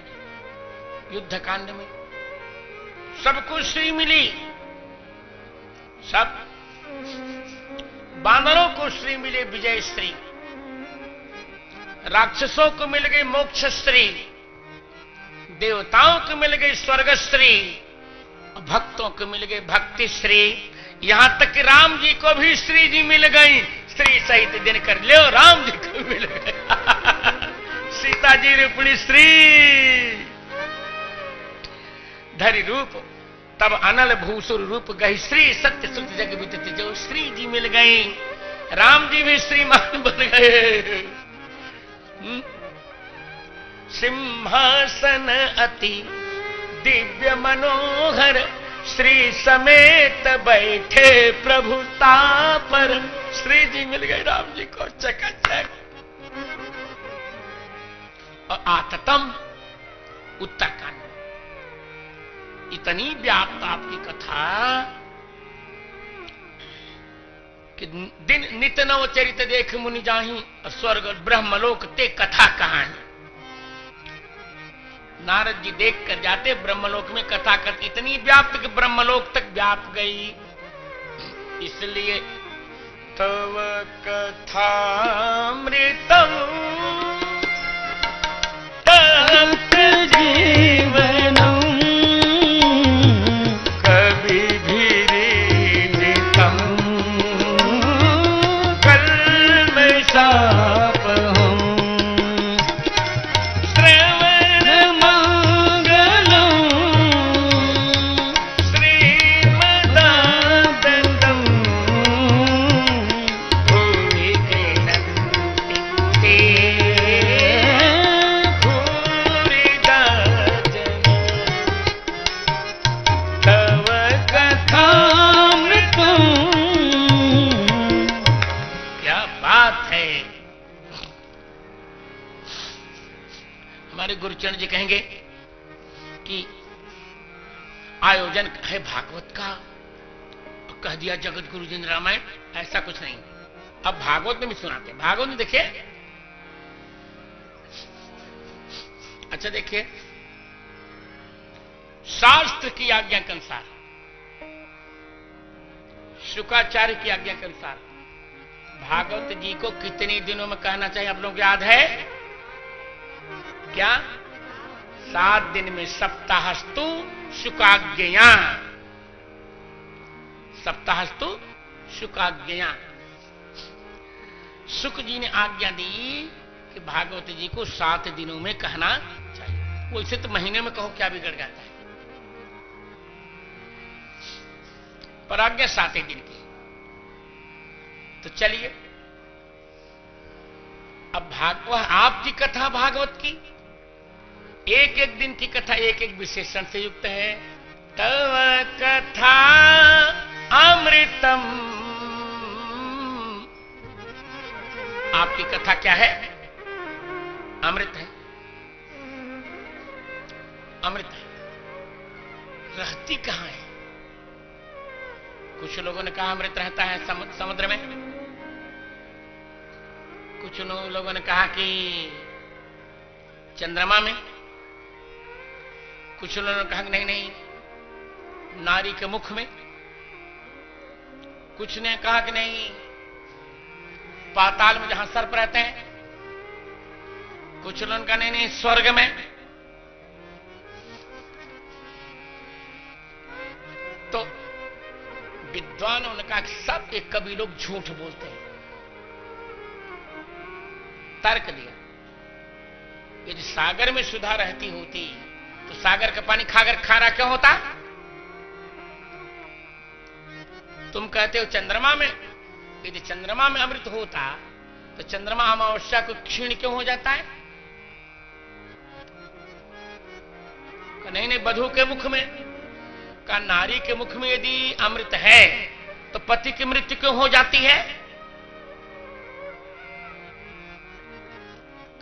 युद्ध कांड में सबको श्री मिली, सब बानरों को श्री मिले विजय श्री, राक्षसों को मिल गई मोक्ष श्री, देवताओं को मिल गई स्वर्ग श्री, भक्तों को मिल गई भक्ति श्री, यहां तक कि राम जी को भी श्री जी मिल गई। श्री सहित दिन कर लो, राम जी को मिल गए। सीता जी रूपणी श्री धरि रूप, तब अनल भूसुर रूप गई श्री, सत्य श्रुत जग विदित जो श्री जी मिल गई। राम जी भी श्रीमान बन गए। सिंहासन अति दिव्य मनोहर, श्री समेत बैठे प्रभुता पर। श्री जी मिल गए राम जी को चकाचक। और आततम उत्तरकांड, इतनी व्याप्त आपकी कथा कि दिन नित नव चरित देख मुनि जाहि, स्वर्ग ब्रह्मलोक ते कथा कहानी। नारद जी देख कर जाते ब्रह्मलोक में कथा करती, इतनी व्याप्त कि ब्रह्मलोक तक व्याप गई। इसलिए तव कथामृतम तप्त जीवनम, कवि भीरितम कल्मषाप हम, श्रवण मंगलम श्रीमदाततम गुरुचरण जी कहेंगे कि आयोजन है भागवत का, कह दिया जगत गुरु जी ने रामायण, ऐसा कुछ नहीं। अब भागवत में भी सुनाते हैं। भागवत में देखिए, अच्छा देखिए, शास्त्र की आज्ञा के अनुसार, शुक्राचार्य की आज्ञा के अनुसार भागवत जी को कितने दिनों में कहना चाहिए आप लोगों को याद है क्या? 7 दिन में। सप्ताहस्तु शुकाज्ञया, सप्ताहस्तु शुकाज्ञया। शुक जी ने आज्ञा दी कि भागवत जी को 7 दिनों में कहना चाहिए। वैसे तो महीने में कहो क्या बिगड़ जाता है, पर आज्ञा 7 दिन की। तो चलिए, अब वह आपकी कथा भागवत की एक एक दिन की कथा एक एक विशेषण से युक्त है। तव कथा अमृतम, आपकी कथा क्या है? अमृत है, अमृत है। रहती कहां है? कुछ लोगों ने कहा अमृत रहता है समुद्र में, कुछ लोगों ने कहा कि चंद्रमा में, कुछ लोगों ने कहा कि नहीं नहीं नारी के मुख में, कुछ ने कहा कि नहीं पाताल में जहां सर्प रहते हैं, कुछ लोगों ने कहा नहीं नहीं स्वर्ग में। तो विद्वानों ने कहा कि सब एक कभी लोग झूठ बोलते हैं। तर्क दिया, यदि सागर में सुधा रहती होती तो सागर का पानी खाकर खारा क्यों होता? तुम कहते हो चंद्रमा में, यदि चंद्रमा में अमृत होता तो चंद्रमा अमावस्या को क्षीण क्यों हो जाता है? नहीं नहीं बधू के मुख में, का नारी के मुख में यदि अमृत है तो पति की मृत्यु क्यों हो जाती है?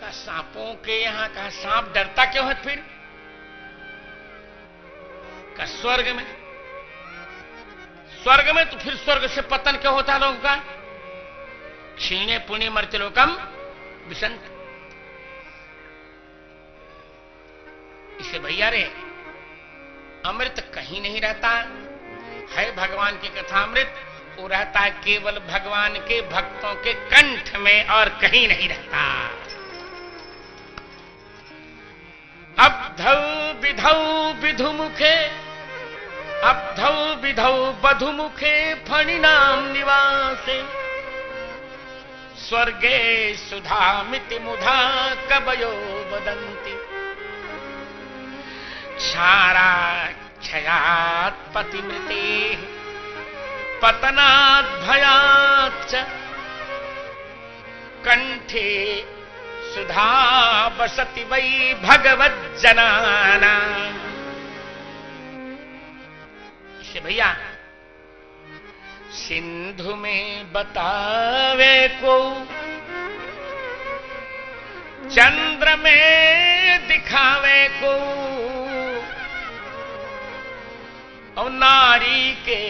का सांपों के यहां का सांप डरता क्यों है फिर? का स्वर्ग में, स्वर्ग में तो फिर स्वर्ग से पतन क्यों होता लोगों का? क्षीणे पुण्य मर्त्यलोकम विसंत। इसे भैया रे अमृत कहीं नहीं रहता है। भगवान की कथा अमृत वो रहता है केवल भगवान के भक्तों के कंठ में और कहीं नहीं रहता। अब्धौ विधौ विधुमुखे, अब्धौ विधौ बधुमुखे फणिनाम निवासे, स्वर्गे सुधामिति मुधा कवयो वदन्ति, क्षाराक्षयात् पतिमृते पतनात् भयाच्च, कंठे सुधा बसति वै भगवज्जनाना। इसे भैया सिंधु में बतावे को, चंद्र में दिखावे को, और नारी के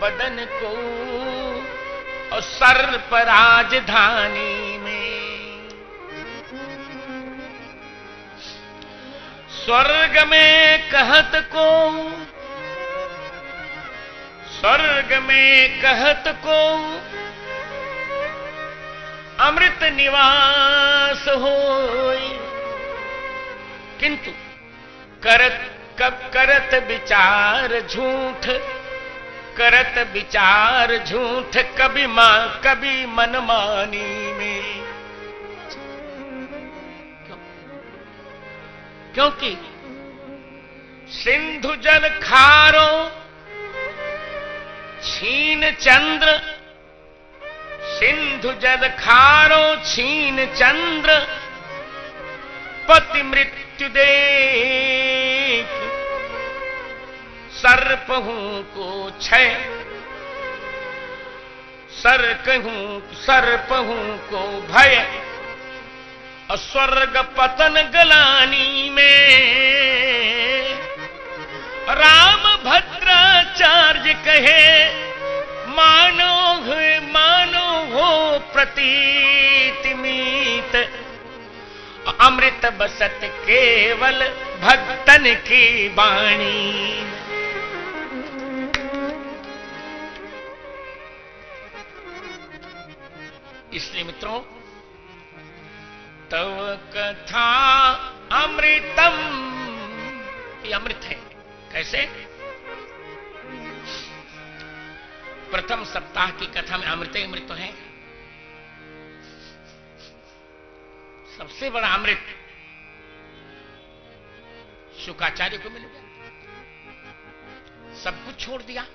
बदन को, और सर्प राजधानी में। स्वर्ग में कहत को, स्वर्ग में कहत को, अमृत निवास होय, किंतु करत विचार झूठ, करत विचार झूठ, कभी मनमानी में। क्योंकि सिंधु जल खारो छीन चंद्र, सिंधु जल खारो छीन चंद्र, पति मृत्यु देख, सर्प हूं को छय, सर्प हूं को भय, और स्वर्ग पतन गलानी में राम भद्राचार्य कहे मानो हो प्रतीत मीत, अमृत बसत केवल भक्तन की वाणी। इसलिए मित्रों, तव कथा अमृतम, ये अमृत है। कैसे? प्रथम सप्ताह की कथा में अमृत ही अमृत तो है। सबसे बड़ा अमृत शुकाचार्य को मिल गया, सब कुछ छोड़ दिया।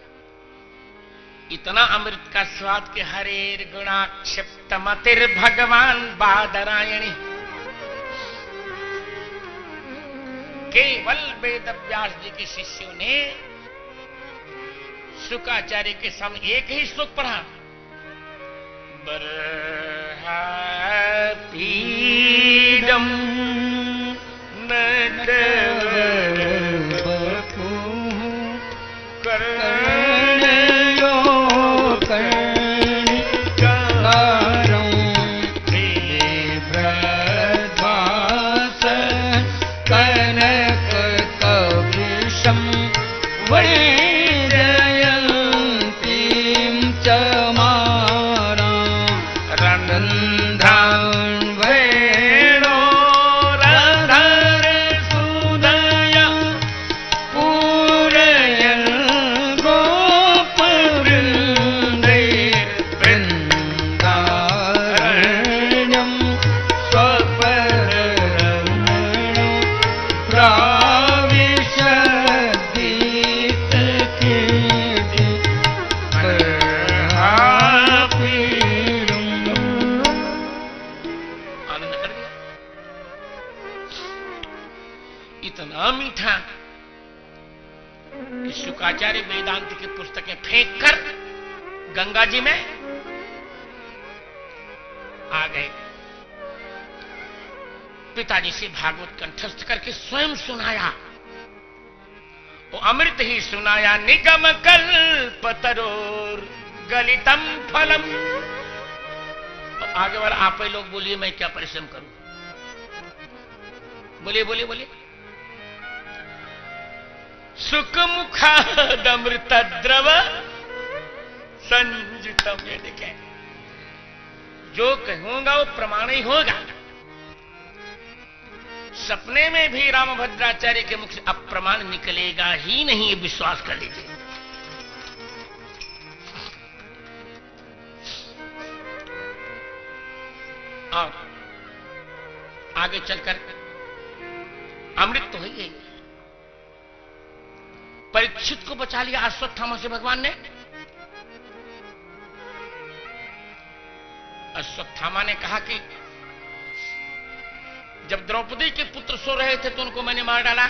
इतना अमृत का स्वाद के हरेर गुणाक्षिप्त मतिर भगवान बादरायणी। केवल वेद व्यास जी के शिष्यों ने शुकाचार्य के सामने एक ही श्लोक पढ़ा, बरहा पीडम शुकाचार्य वेदांत की पुस्तकें फेंककर गंगा जी में आ गए। पिताजी से भागवत कंठस्थ करके स्वयं सुनाया, वो अमृत ही सुनाया। निगम कल्पतरोर गलितम फलम। आगे वाला आप ही लोग बोलिए, मैं क्या परिश्रम करूं? बोलिए बोलिए बोलिए। सुख मुखादमृत द्रव संयुतम। ये देखें, जो कहूंगा वो प्रमाण ही होगा। सपने में भी रामभद्राचार्य के मुख से अप्रमाण निकलेगा ही नहीं, ये विश्वास कर लीजिए। और आगे चलकर अमृत तो है ही। परीक्षित को बचा लिया अश्वत्थामा से भगवान ने। अश्वत्थामा ने कहा कि जब द्रौपदी के पुत्र सो रहे थे तो उनको मैंने मार डाला,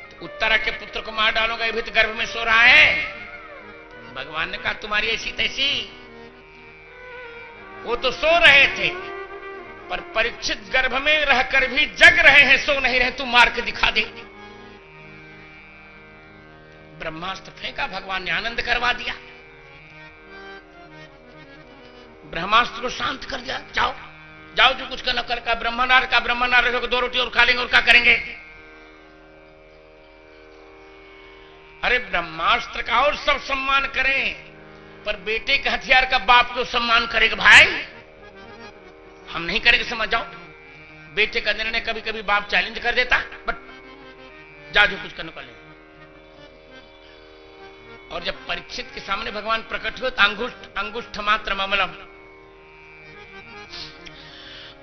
तो उत्तरा के पुत्र को मार डालूंगा, ये भी तो गर्भ में सो रहा है। भगवान ने कहा तुम्हारी ऐसी तैसी, वो तो सो रहे थे, पर परीक्षित गर्भ में रहकर भी जग रहे हैं, सो नहीं रहे, तू मार के दिखा दे। ब्रह्मास्त्र फेंका, भगवान ने आनंद करवा दिया, ब्रह्मास्त्र को शांत कर दिया। जाओ जाओ, जो कुछ करना कर का। ब्रह्मनार रहोगे, 2 रोटी और खा लेंगे और क्या करेंगे? अरे ब्रह्मास्त्र का और सब सम्मान करें, पर बेटे के हथियार का बाप को सम्मान करेगा भाई? हम नहीं करेंगे, समझ जाओ। बेटे का निर्णय कभी कभी बाप चैलेंज कर देता, बट जाओ जो कुछ करना कर ले। और जब परीक्षित के सामने भगवान प्रकट हुए तो अंगुष्ठ मात्र ममलम,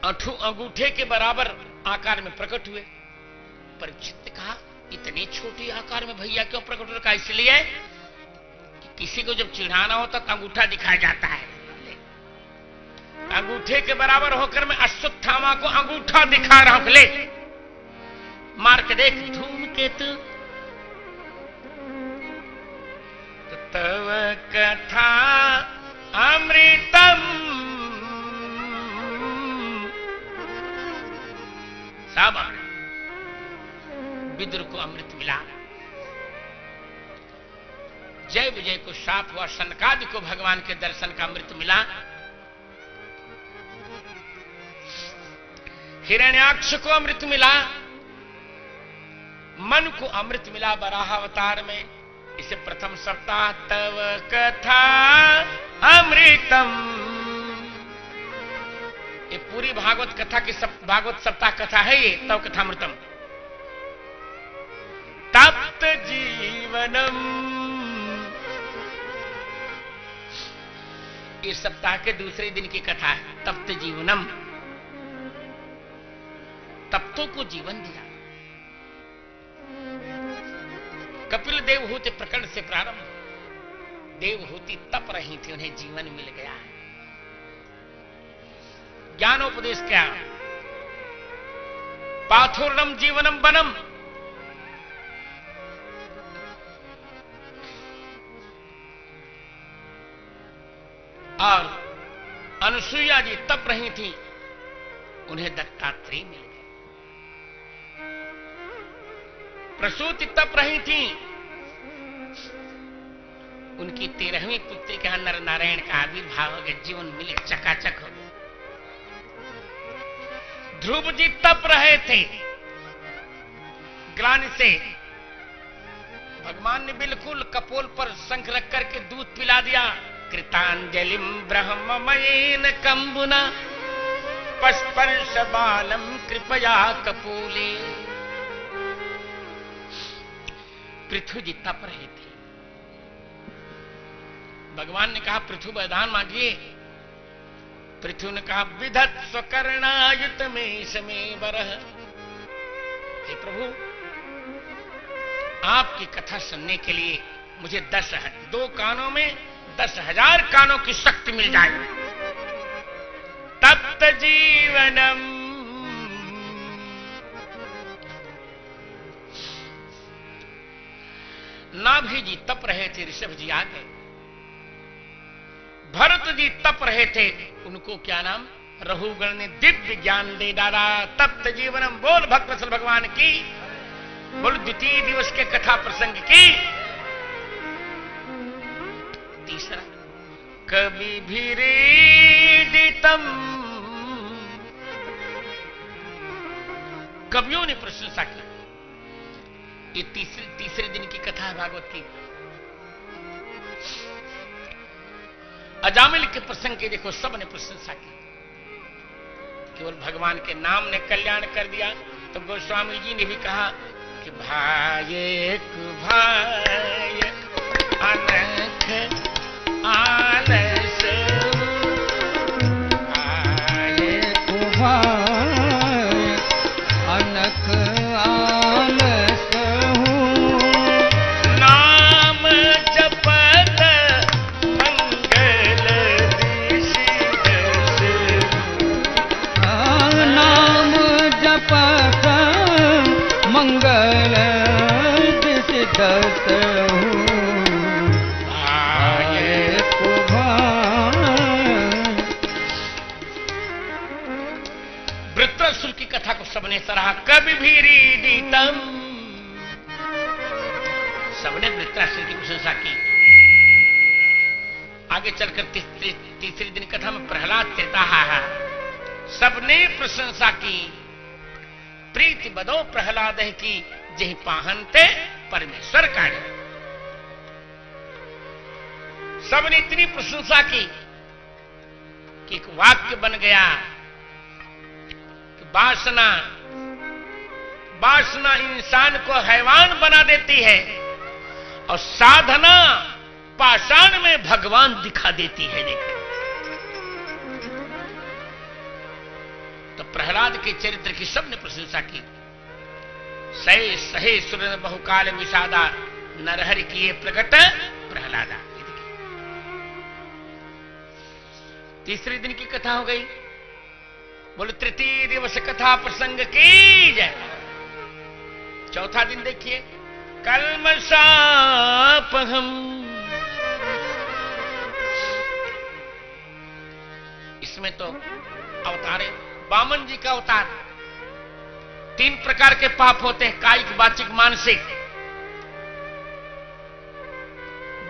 अठू अंगूठे के बराबर आकार में प्रकट हुए। परीक्षित ने कहा इतने छोटे आकार में भैया क्यों प्रकट हो? इसलिए कि किसी को जब चिढ़ाना होता तो अंगूठा दिखाया जाता है। अंगूठे के बराबर होकर मैं अश्वत्थामा को अंगूठा दिखा रहा हूं। ले मार के देख, धूमकेतु। तव कथा अमृतम मिला। जय विजय को श्राप हुआ, सनकादि को भगवान के दर्शन का अमृत मिला। हिरण्याक्ष को अमृत मिला, मन को अमृत मिला वराह अवतार में। इसे प्रथम सप्ताह तव कथा अमृतम, ये पूरी भागवत कथा की भागवत सप्ताह कथा है ये तव कथा अमृतम। तप्त जीवनम, इस सप्ताह के दूसरे दिन की कथा है तप्त जीवनम, तप्तों को जीवन दिया। कपिल देवहूति प्रकरण से प्रारंभ, देवहूति तप रही थी, उन्हें जीवन मिल गया। ज्ञानोपदेश क्या, पाथुर्णम जीवनम बनम, और अनुसुईया जी तप रही थी, उन्हें दत्तात्रेय मिल गए। प्रसूति तप रही थी, उनकी 13वीं पुत्री के नर नारायण का आविर्भाव हो गया, जीवन मिले, चकाचक हो गया। ध्रुव जी तप रहे थे, ग्लानि से भगवान ने बिल्कुल कपोल पर शंख रख करके दूध पिला दिया। कृतांजलिम ब्रह्ममयेन कंबुना पस्पर्श बालम कृपया कपूले। पृथु जी तप रहे थे, भगवान ने कहा पृथु वरदान मांगिए। पृथु ने कहा विधत स्वकर्णायुत में समय बरह, हे प्रभु आपकी कथा सुनने के लिए मुझे 2 कानों में 10,000 कानों की शक्ति मिल जाए। तप्त जीवनम, नाभि जी तप रहे थे, ऋषभ जी आ गए। भरत जी तप रहे थे, उनको क्या नाम, रघुगण ने दिव्य ज्ञान दे डाला। तप्त जीवनम, बोल भक्तवत्सल भगवान की, बोल द्वितीय दिवस के कथा प्रसंग की। तीसरा, कवि भीरीडितम, कवियों ने प्रशंसा की। ये तीसरे दिन की कथा है भागवत की। अजामिल के प्रसंग की देखो, सबने प्रशंसा की। केवल भगवान के नाम ने कल्याण कर दिया। तो गोस्वामी जी ने भी कहा कि भायक भायक अनख आलस, भायक भायक अनख आलस हूँ, नाम जपत मंगल दिशि दस, नाम जपत मंगल दिशि दस हूँ। वृत्रासुर की कथा को सबने सराहा। कवि भीरीडितम, सबने वृत्रासुर की प्रशंसा की। आगे चलकर तीसरे दिन कथा में प्रहलाद त्रेताहा है, सबने प्रशंसा की। प्रीति बदो प्रहलाद की जही पाहनते परमेश्वर का। सबने इतनी प्रशंसा की कि एक वाक्य बन गया कि वासना इंसान को हैवान बना देती है और साधना पाषाण में भगवान दिखा देती है। देखो तो प्रहलाद के चरित्र की सबने प्रशंसा की। सहे सहे सुर बहुकाल विषादा, नरहरि किए प्रकट प्रहलादा। तीसरे दिन की कथा हो गई। बोले तृतीय दिवस कथा प्रसंग की जय। चौथा दिन देखिए, कल्मषापहम, इसमें तो अवतार है वामन जी का अवतार। 3 प्रकार के पाप होते हैं, कायिक वाचिक मानसिक।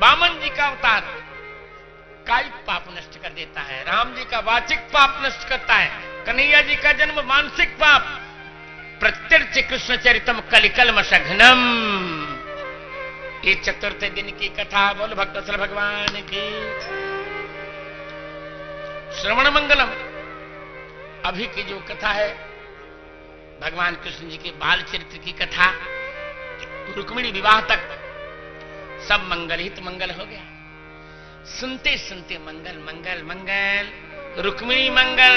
वामन जी का अवतार कायिक पाप नष्ट कर देता है, राम जी का वाचिक पाप नष्ट करता है, कन्हैया जी का जन्म मानसिक पाप, प्रत्यर्च कृष्ण चरितम कलिकल सघनम। ये चतुर्थ दिन की कथा। बोल भक्तवत्सल भगवान की। श्रवण मंगलम। अभी की जो कथा है भगवान कृष्ण जी के बाल चरित्र की कथा, रुक्मिणी विवाह तक सब मंगल ही तो मंगल हो गया। सुनते सुनते मंगल मंगल मंगल, रुक्मिणी मंगल,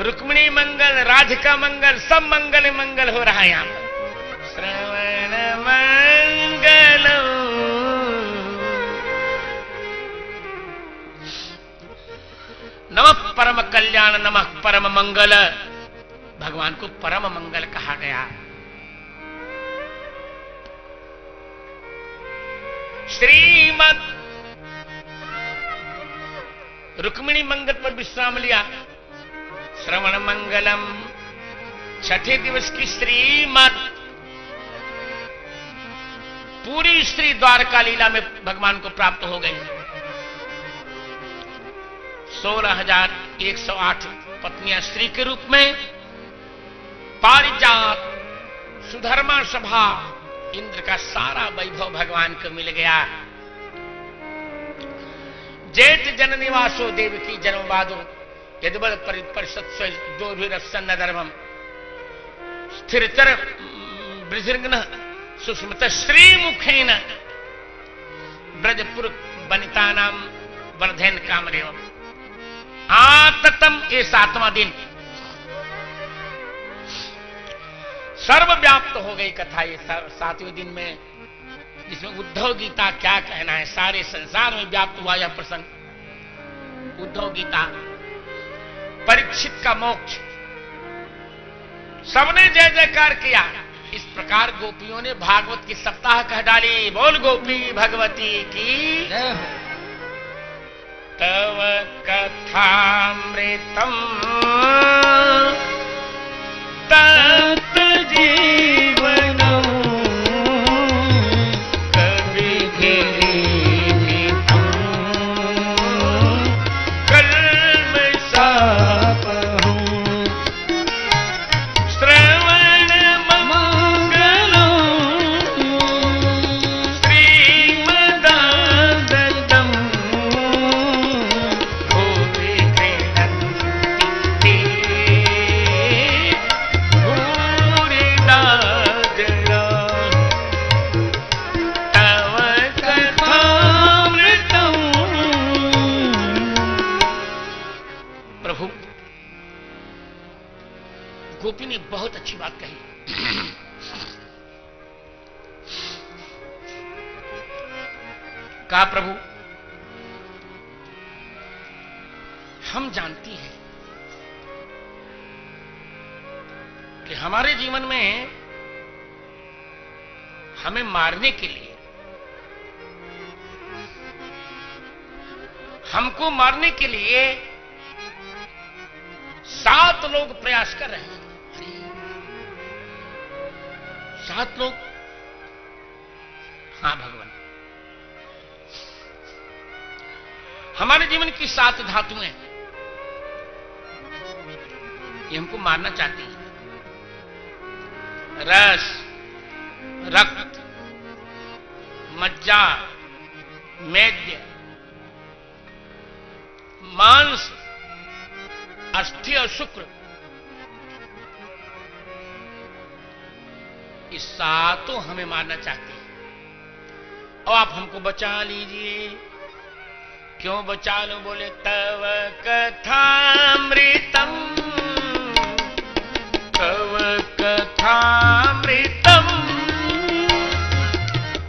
रुक्मिणी मंगल, राधिका मंगल, सब मंगल मंगल हो रहा है यहां पर। श्रवण मंगल नमः परम कल्याण, नमः परम मंगल। भगवान को परम मंगल कहा गया। श्रीमद रुक्मिणी मंगल पर विश्राम लिया। श्रवण मंगलम। छठे दिवस की श्रीमद पूरी श्री द्वारका लीला में भगवान को प्राप्त हो गई। 16,108 पत्नियां स्त्री के रूप में, पारिजात, सुधर्मा सभा, इंद्र का सारा वैभव भगवान को मिल गया। जेठ जन निवासो देव की जन्मवादो यदुबल परिषद दो भी रसन धर्मम स्थिरतर ब्रजृंगन सुस्मृत श्रीमुखेन ब्रजपुर वनिता नाम वर्धन कामरेव। आततम ये 7वां दिन सर्वव्याप्त हो गई कथा। ये 7वें दिन में जिसमें उद्धव गीता क्या कहना है, सारे संसार में व्याप्त हुआ यह प्रसंग। उद्धव गीता, परीक्षित का मोक्ष, सबने जय जयकार किया। इस प्रकार गोपियों ने भागवत की सप्ताह कह डाली। बोल गोपी भगवती की। तव कथामृतम तत् जीवनम गोपी ने बहुत अच्छी बात कही। कहा प्रभु हम जानती हैं कि हमारे जीवन में हमें मारने के लिए, हमको मारने के लिए 7 लोग प्रयास कर रहे हैं। 7 लोग? हां भगवान, हमारे जीवन की 7 धातुएं ये हमको मारना चाहती हैं। रस, रक्त, मज्जा, मेद्य, मांस, अस्थि और शुक्र, ये 7 हमें मारना चाहते हैं। और आप हमको बचा लीजिए। क्यों बचा लो? बोले तव कथामृतम, तव कथामृतम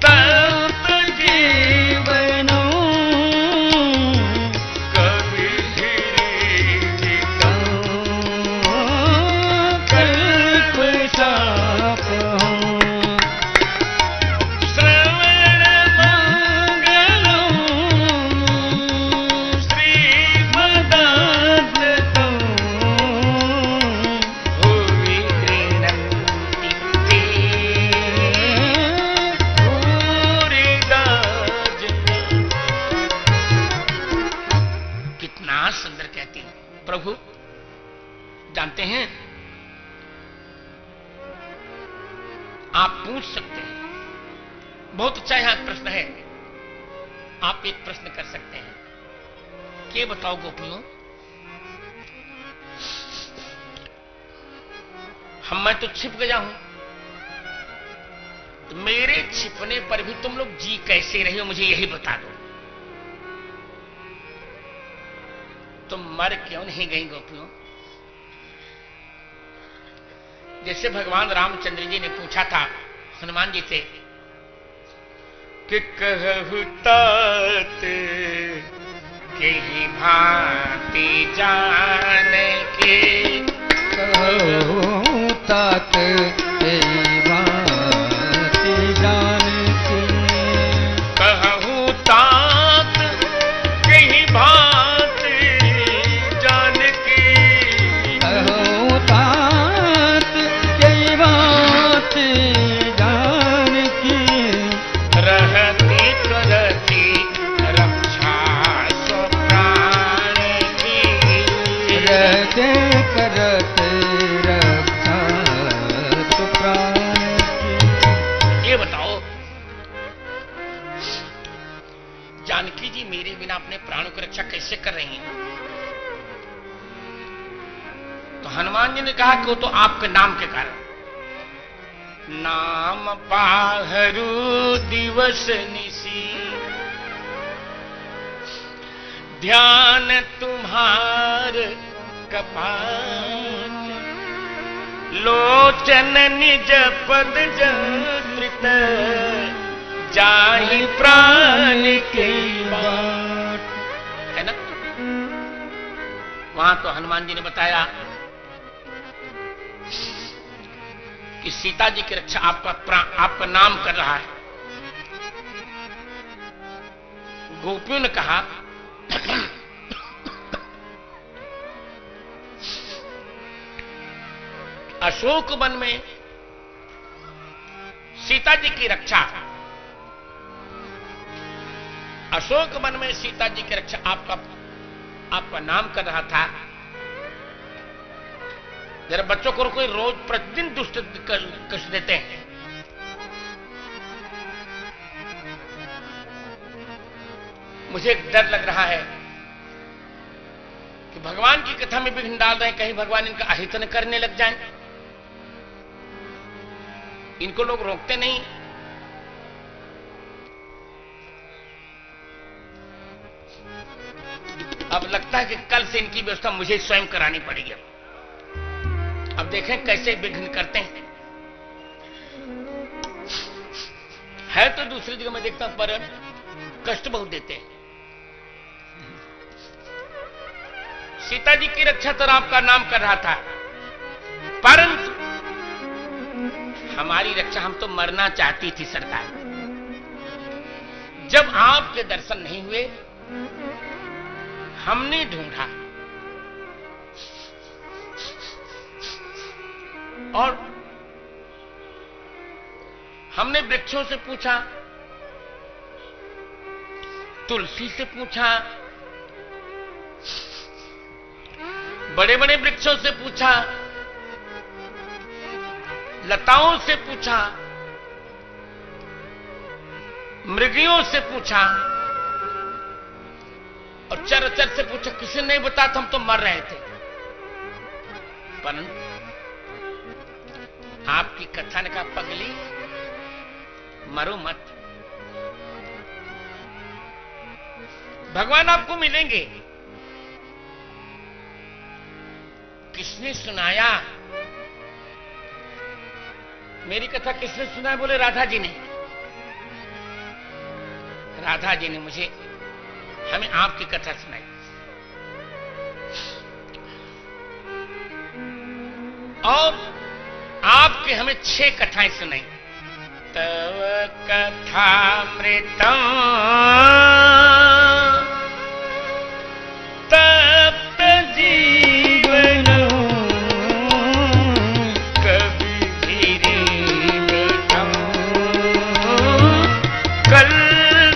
तत् जीवनो सुंदर कहती है। प्रभु जानते हैं, आप पूछ सकते हैं, बहुत अच्छा यहां प्रश्न है, आप एक प्रश्न कर सकते हैं कि बताओ गोपियों, मैं तो छिप गया हूं, तो मेरे छिपने पर भी तुम लोग जी कैसे रहे हो, मुझे यही बता दो। तुम मर क्यों नहीं गई गोपियों? जैसे भगवान रामचंद्र जी ने पूछा था हनुमान जी से कि कहु तात केहि भांति जान के, कहु तात केहि भांति जान के, कहु तात केहि भांति जान के, कहु तात केहि भांति जान के, रहती करती रक्षा सो प्राण की, रहते करते रक्षा तो प्राण की। ये बताओ जानकी जी मेरे बिना अपने प्राणों की रक्षा कैसे कर रही हैं? तो हनुमान जी ने कहा कि वो तो आपके नाम के कारण, नाम पाहरू दिवस निसी, ध्यान तुम्हार कपाट, लोचन निज पद जृत, जाहि प्राण के बाट। है ना? वहां तो हनुमान जी ने बताया कि सीता जी की रक्षा आपका नाम कर रहा है। गोपियों ने कहा अशोक वन में सीता जी की रक्षा, अशोक वन में सीता जी की रक्षा आपका नाम कर रहा था। जरा बच्चों को कोई रोज प्रतिदिन दुष्ट कष्ट देते हैं, मुझे एक डर लग रहा है कि भगवान की कथा में विघ्न डाल रहे हैं, कहीं भगवान इनका अहित न करने लग जाएं। इनको लोग रोकते नहीं। अब लगता है कि कल से इनकी व्यवस्था मुझे स्वयं करानी पड़ेगी। अब देखें कैसे विघ्न करते हैं। है तो दूसरी जगह मैं देखता हूं पर कष्ट बहुत देते हैं। सीता जी की रक्षा तो आपका नाम कर रहा था, परंतु हमारी रक्षा, हम तो मरना चाहती थी सरकार। जब आपके दर्शन नहीं हुए, हमने ढूंढा और हमने वृक्षों से पूछा, तुलसी से पूछा, बड़े बड़े वृक्षों से पूछा, लताओं से पूछा, मृगियों से पूछा और चरचर से पूछा, किसी ने नहीं बताया था, हम तो मर रहे थे। परंतु आपकी कथा ने कहा, पगली मरो मत, भगवान आपको मिलेंगे। किसने सुनाया मेरी कथा? किसने सुनाया? बोले राधा जी ने। राधा जी ने मुझे, हमें आपकी कथा सुनाई। और आपके हमें 6 कथाएं सुनाई। तव कथामृतम तप्त जीवन कभी धीरे कल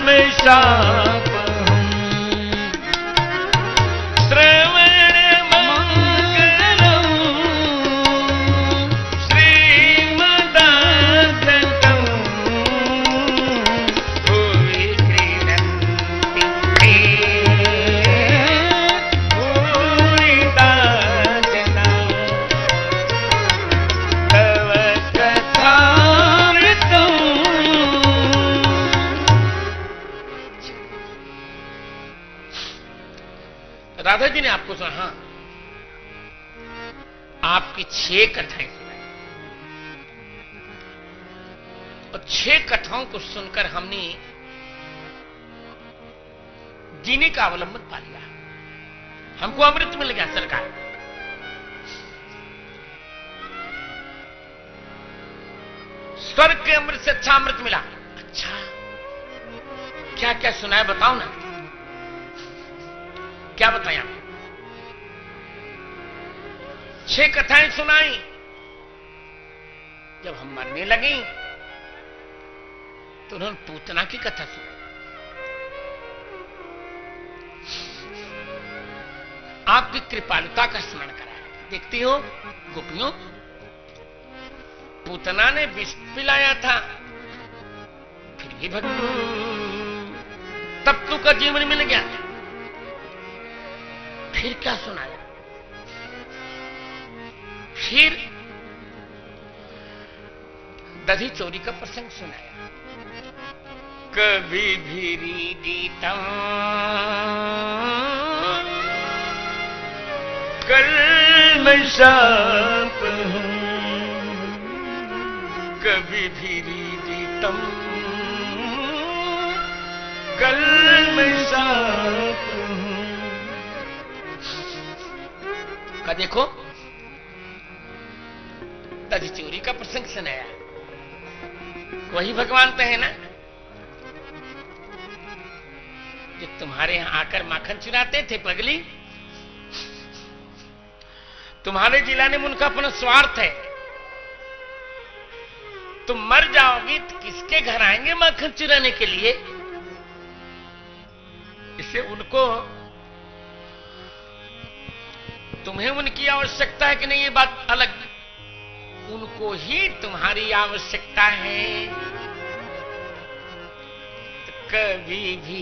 में साप राधा जी ने आपको सुना? हाँ, आपकी 6 कथाएं सुनाई, और 6 कथाओं को सुनकर हमने जीने का अवलंबन पा लिया, हमको अमृत मिल गया सरकार। स्वर्ग के अमृत से अच्छा अमृत मिला। अच्छा, क्या क्या सुनाया बताओ ना, क्या बताया? 6 कथाएं सुनाई। जब हम मरने लगे तो उन्होंने पूतना की कथा सुनाई। आपकी कृपालुता का स्मरण कराया। देखती हो गोपियों, पूतना ने विष पिलाया था, फिर भी तब तू का जीवन मिल गया। फिर क्या सुनाया? फिर दधी चोरी का प्रसंग सुनाया। कभी भी रीतम कल मैं सांप हूं, कभी भी रीतम कल मैं सांप हूं। का देखो दधी चोरी का प्रसंग सुनाया। वही भगवान तो है ना जो तुम्हारे यहां आकर माखन चुराते थे। पगली, तुम्हारे जिलाने में उनका अपना स्वार्थ है। तुम मर जाओगी तो किसके घर आएंगे माखन चुराने के लिए? इससे उनको, तुम्हें उनकी आवश्यकता है कि नहीं, ये बात अलग। उनको ही तुम्हारी आवश्यकता है। तो कभी भी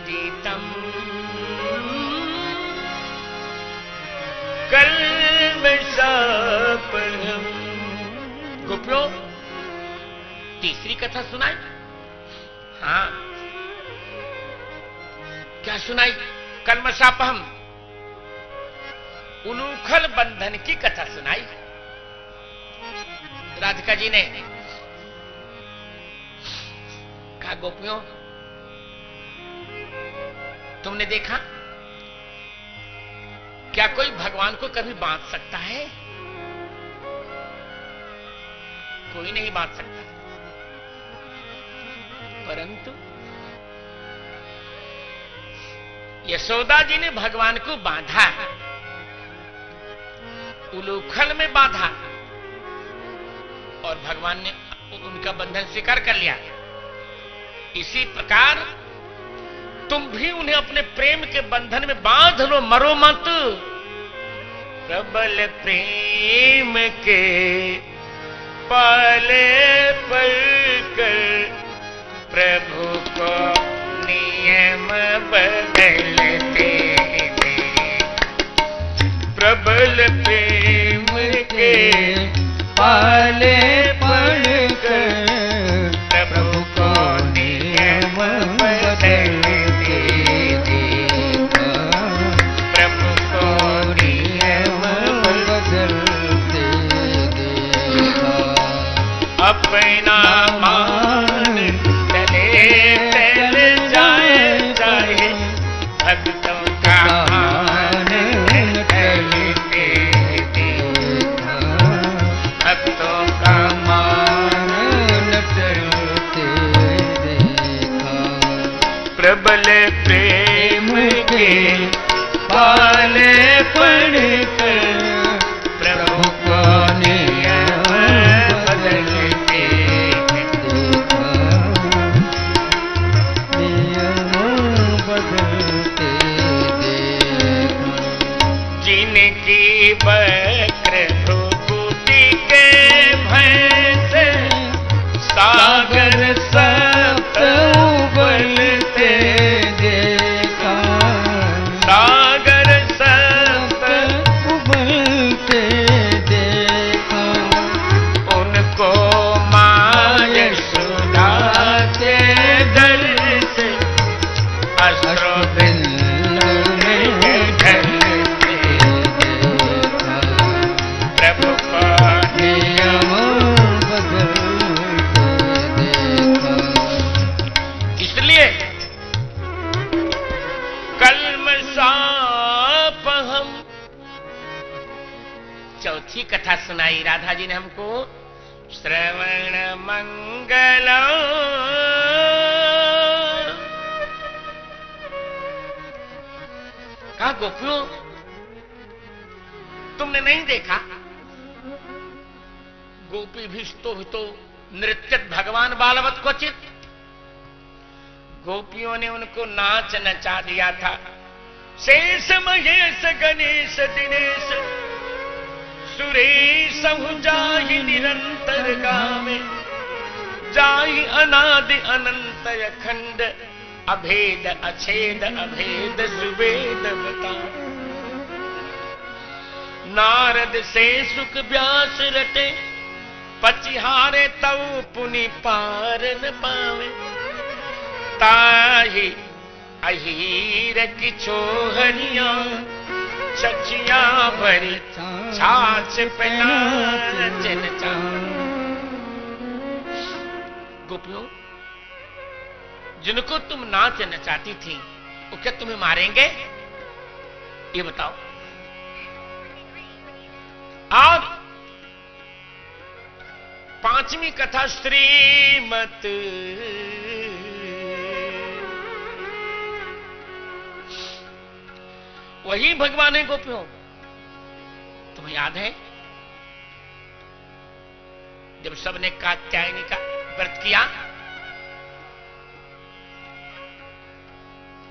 रीतम कल मैं सांप हूं। गोपियों, तीसरी कथा सुनाई। हाँ, क्या सुनाई? कलमशापहम, उलूखल बंधन की कथा सुनाई राधिका जी ने। कहा गोपियों, तुमने देखा क्या कोई भगवान को कभी बांध सकता है? कोई नहीं बांध सकता। परंतु यशोदा जी ने भगवान को बांधा, उलूखल में बांधा, और भगवान ने उनका बंधन स्वीकार कर लिया। इसी प्रकार तुम भी उन्हें अपने प्रेम के बंधन में बांध लो, मरो मत। प्रबल प्रेम के पाले पलकर प्रभु को नियम बदलते थे। प्रबल प्रेम के पाले पड़कर प्रभु को नियम बदलते देखा। प्रभु को नियम बदलते देखा। अपना मान चले चले जाए जाए, भक्तों का मान चलते देखा। भक्तों का मान चलते देखा। प्रबल प्रेम के पाले पड़कर प्रभु को नियम बदलते देखा। नियम बदलते देखा। जिनकी वक्र भ्रुकुटी के भय से सागर सप्त उबलते देखा। सागर सप्त उबलते देखा। उनको माँ यशोदा के दर से अश्रु बिंद में चौथी कथा सुनाई राधा जी ने हमको। श्रवण मंगल कहा गोपियों तुमने नहीं देखा गोपी भिष्टो हितो नृत्यत भगवान बालवत क्वचित। गोपियों ने उनको नाच नचा दिया था। शेष महेश गणेश दिनेश सुरेश जाहि निरंतर गावे जाहि अनादि अनंत अखंड अभेद अछेद अभेद सुवेद बता। नारद से सुख व्यास रटे पचिहारे तऊ पुनि पार न पावे। ताहि अहीर की छोहरिया छचिया भरी छाछ पे नाचन चा। गोपियों जिनको तुम नाच नचाती थी वो क्या तुम्हें मारेंगे ये बताओ। और पांचवी कथा श्रीमत वही भगवान है गोपियों। तुम्हें याद है जब सबने कात्यायनी का व्रत किया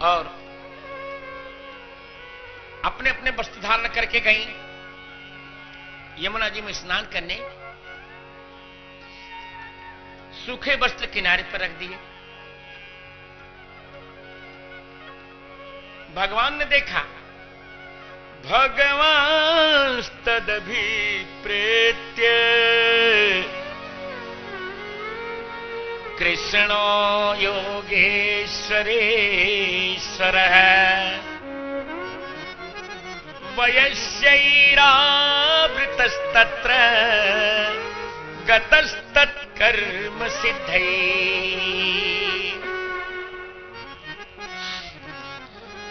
और अपने अपने वस्त्र धारण करके गई यमुना जी में स्नान करने। सूखे वस्त्र किनारे पर रख दिए। भगवान ने देखा भगवान तदभिप्रेत्य कृष्णो योगेश्वरेश्वरः वयस्यैरावृतस्तत्र गतस्तत्कर्म सिद्धै।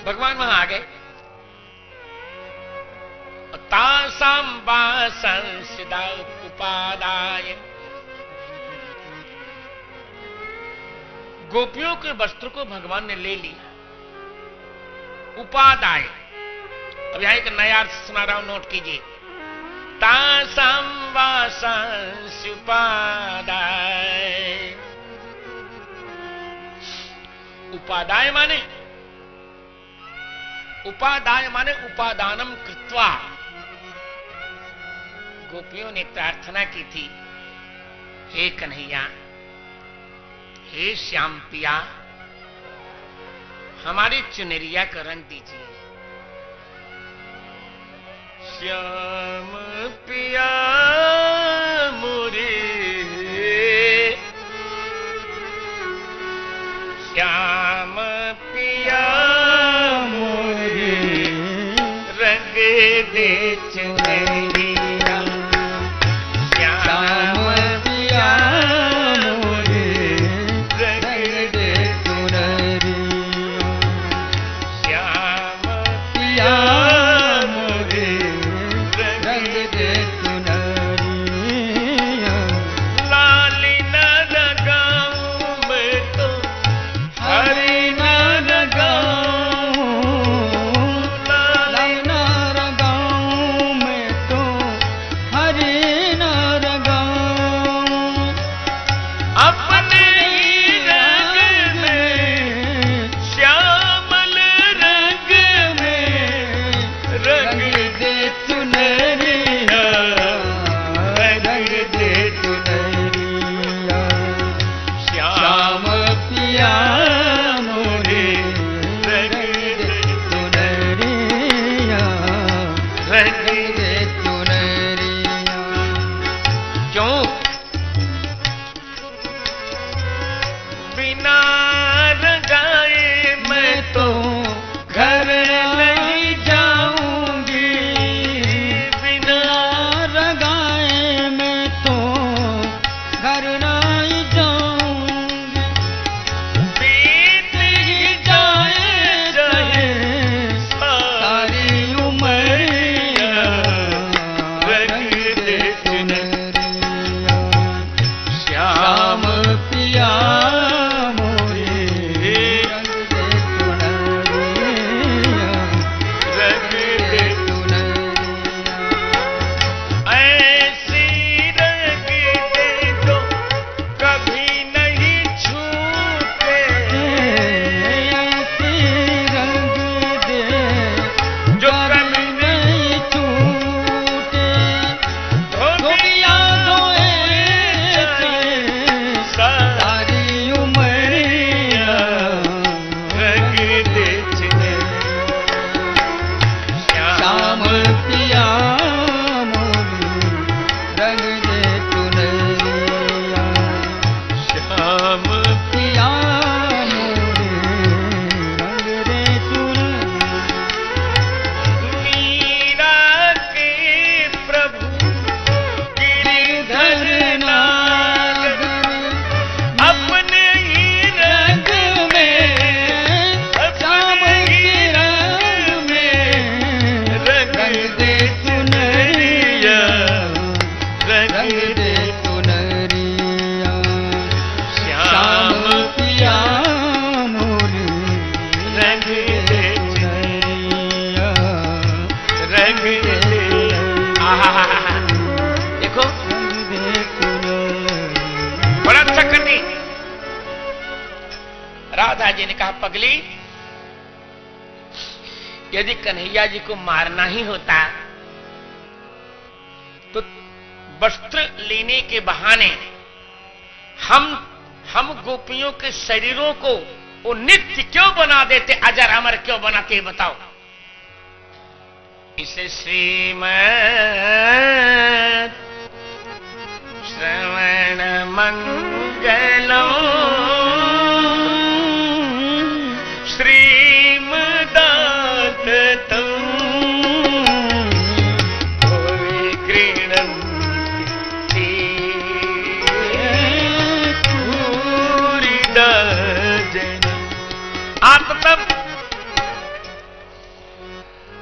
भगवान वहां आ गए। तासां वासंसिदा उपादाय गोपियों के वस्त्र को भगवान ने ले लिया। उपादाय अब यहां एक नया अर्थ सुना रहा हूं नोट कीजिए। तासां वासंसि उपादाय। उपादाय माने उपादानम कृत्वा। गोपियों ने प्रार्थना की थी हे कन्हैया हे श्याम पिया हमारी चुनरिया का रंग दीजिए। श्याम पिया मुरे श्याम पिया मुरे रंग दे चुनरिया। श्याम पिया मुरे रंग दे चुनरिया। श्याम पिया पगली, यदि कन्हैया जी को मारना ही होता तो वस्त्र लेने के बहाने हम गोपियों के शरीरों को वो नित्य क्यों बना देते, अजर अमर क्यों बनाते, बताओ। इसे श्रीमद् श्रवण मंगलम श्रीमदाततम गृह्णन्ति भूरिदा जन। आततम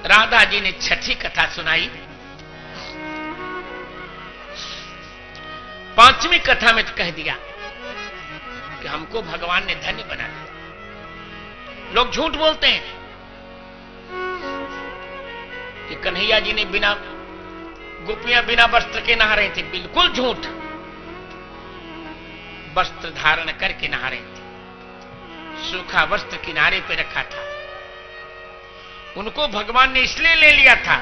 राधा जी ने छठी कथा सुनाई। पांचवी कथा में कह दिया कि हमको भगवान ने धन्य बना दिया। लोग झूठ बोलते हैं कि कन्हैया जी ने बिना गोपियां बिना वस्त्र के नहा रहे थे। बिल्कुल झूठ। वस्त्र धारण करके नहा रहे थे। सूखा वस्त्र किनारे पे रखा था। उनको भगवान ने इसलिए ले लिया था,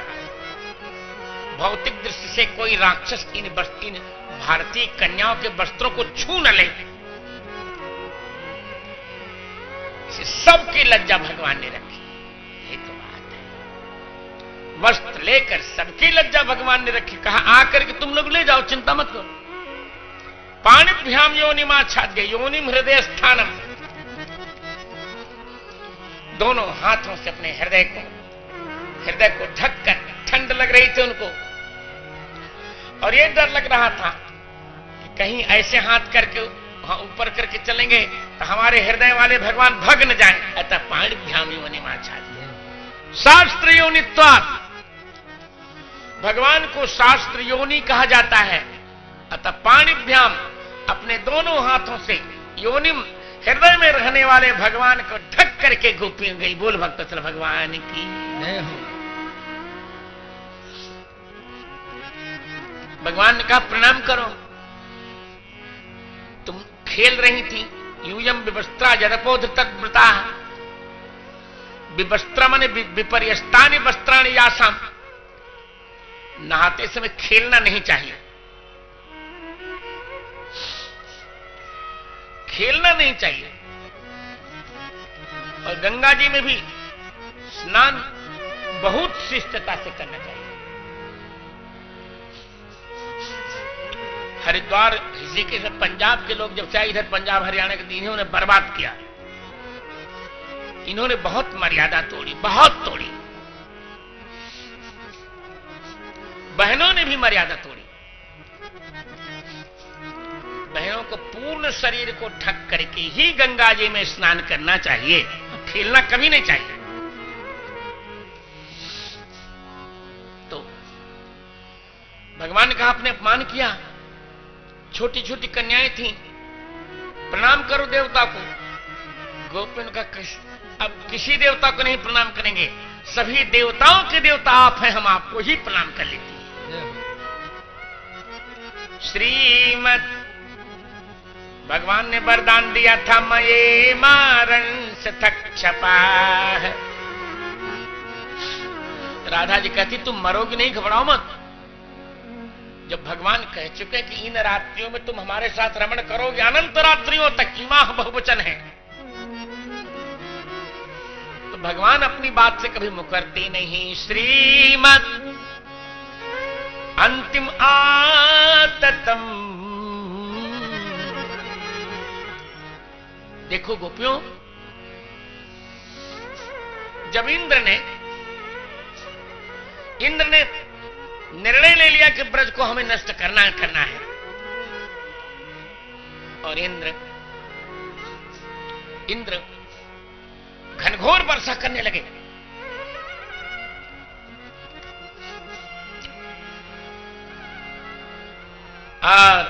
भौतिक दृष्टि से कोई राक्षस इन भारतीय कन्याओं के वस्त्रों को छू न ले। इसे सबकी लज्जा भगवान ने रखी। ये तो बात है। वस्त्र लेकर सबकी लज्जा भगवान ने रखी। कहा आकर के तुम लोग ले जाओ, चिंता मत करो। पाणिभ्याम योनिमा छाद्य योनिम हृदय स्थानम। दोनों हाथों से अपने हृदय को ढककर, ठंड लग रही थी उनको, और ये डर लग रहा था कि कहीं ऐसे हाथ करके ऊपर करके चलेंगे तो हमारे हृदय वाले भगवान भग न जाए। अतः पाणिभ्याम योनिमा छाद्य शास्त्र योनित्वात्, भगवान को शास्त्र योनि कहा जाता है। अतः पाणिभ्याम, अपने दोनों हाथों से, योनिम, हृदय में रहने वाले भगवान को ढक करके गोपियां गई। बोल भक्तवत्सल भगवान की। भगवान ने कहा प्रणाम करो। तुम खेल रही थी। यूयम विवस्त्रा जदपोध तद्व्रता। विवस्त्रा माने विपर्यस्तानि वस्त्राणि यासाम। नहाते समय खेलना नहीं चाहिए। खेलना नहीं चाहिए। और गंगा जी में भी स्नान बहुत शिष्टता से करना चाहिए। हरिद्वार, ऋषिकेश, पंजाब के लोग जब से इधर पंजाब हरियाणा के इन्होंने बर्बाद किया। इन्होंने बहुत मर्यादा तोड़ी, बहुत तोड़ी। बहनों ने भी मर्यादा तोड़ी। बहनों को पूर्ण शरीर को ढक करके ही गंगा जी में स्नान करना चाहिए। खेलना कभी नहीं चाहिए। तो भगवान ने कहा आपने अपमान किया। छोटी छोटी कन्याएं थी, प्रणाम करो देवता को। गोपियों का अब किसी देवता को नहीं प्रणाम करेंगे। सभी देवताओं के देवता आप हैं, हम आपको ही प्रणाम कर लेते हैं। श्रीमद भगवान ने वरदान दिया था, मये मारंस थक छपा। राधा जी कहती तुम मरोगी नहीं, घबराओ मत। जब भगवान कह चुके कि इन रात्रियों में तुम हमारे साथ रमण करोगे, अनंत रात्रियों तक, इमाह बहुवचन है, तो भगवान अपनी बात से कभी मुकरते नहीं। श्रीमद अंतिम आततम। देखो गोपियों, जब इंद्र ने निर्णय ले लिया कि ब्रज को हमें नष्ट करना है, और इंद्र घनघोर वर्षा करने लगे। और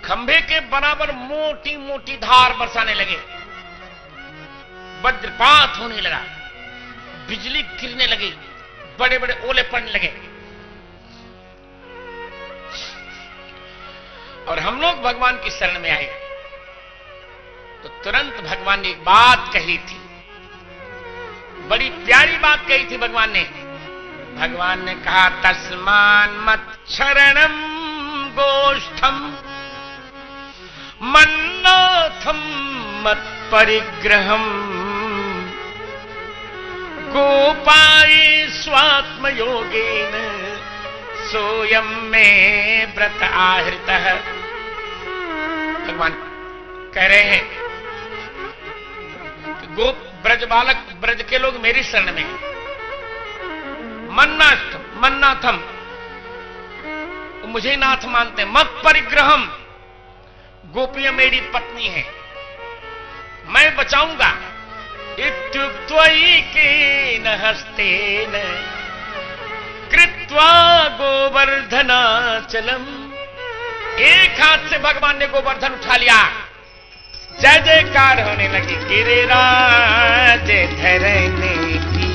खंभे के बराबर मोटी मोटी धार बरसाने लगे। वज्रपात होने लगा, बिजली गिरने लगी, बड़े बड़े ओले पड़ने लगे। और हम लोग भगवान की शरण में आए। तो तुरंत भगवान ने एक बात कही थी, बड़ी प्यारी बात कही थी भगवान ने। भगवान ने कहा, तस्मान मच्छरणम गोष्ठम मन्नाथम मत परिग्रहम गोपाये स्वात्म योगेन सोयम में व्रत आहृतः। भगवान कह रहे हैं कि गोप ब्रज बालक, ब्रज के लोग मेरी शरण में हैं। मन्नाथम मुझे नाथ मानते हैं। मत परिग्रहम, गोपियां मेरी पत्नी है, मैं बचाऊंगा। इत्युक्त्वैकेन हस्तेन कृत्वा गोवर्धनाचलम। एक हाथ से भगवान ने गोवर्धन उठा लिया, जय जयकार होने लगी। गिरिराज धरने की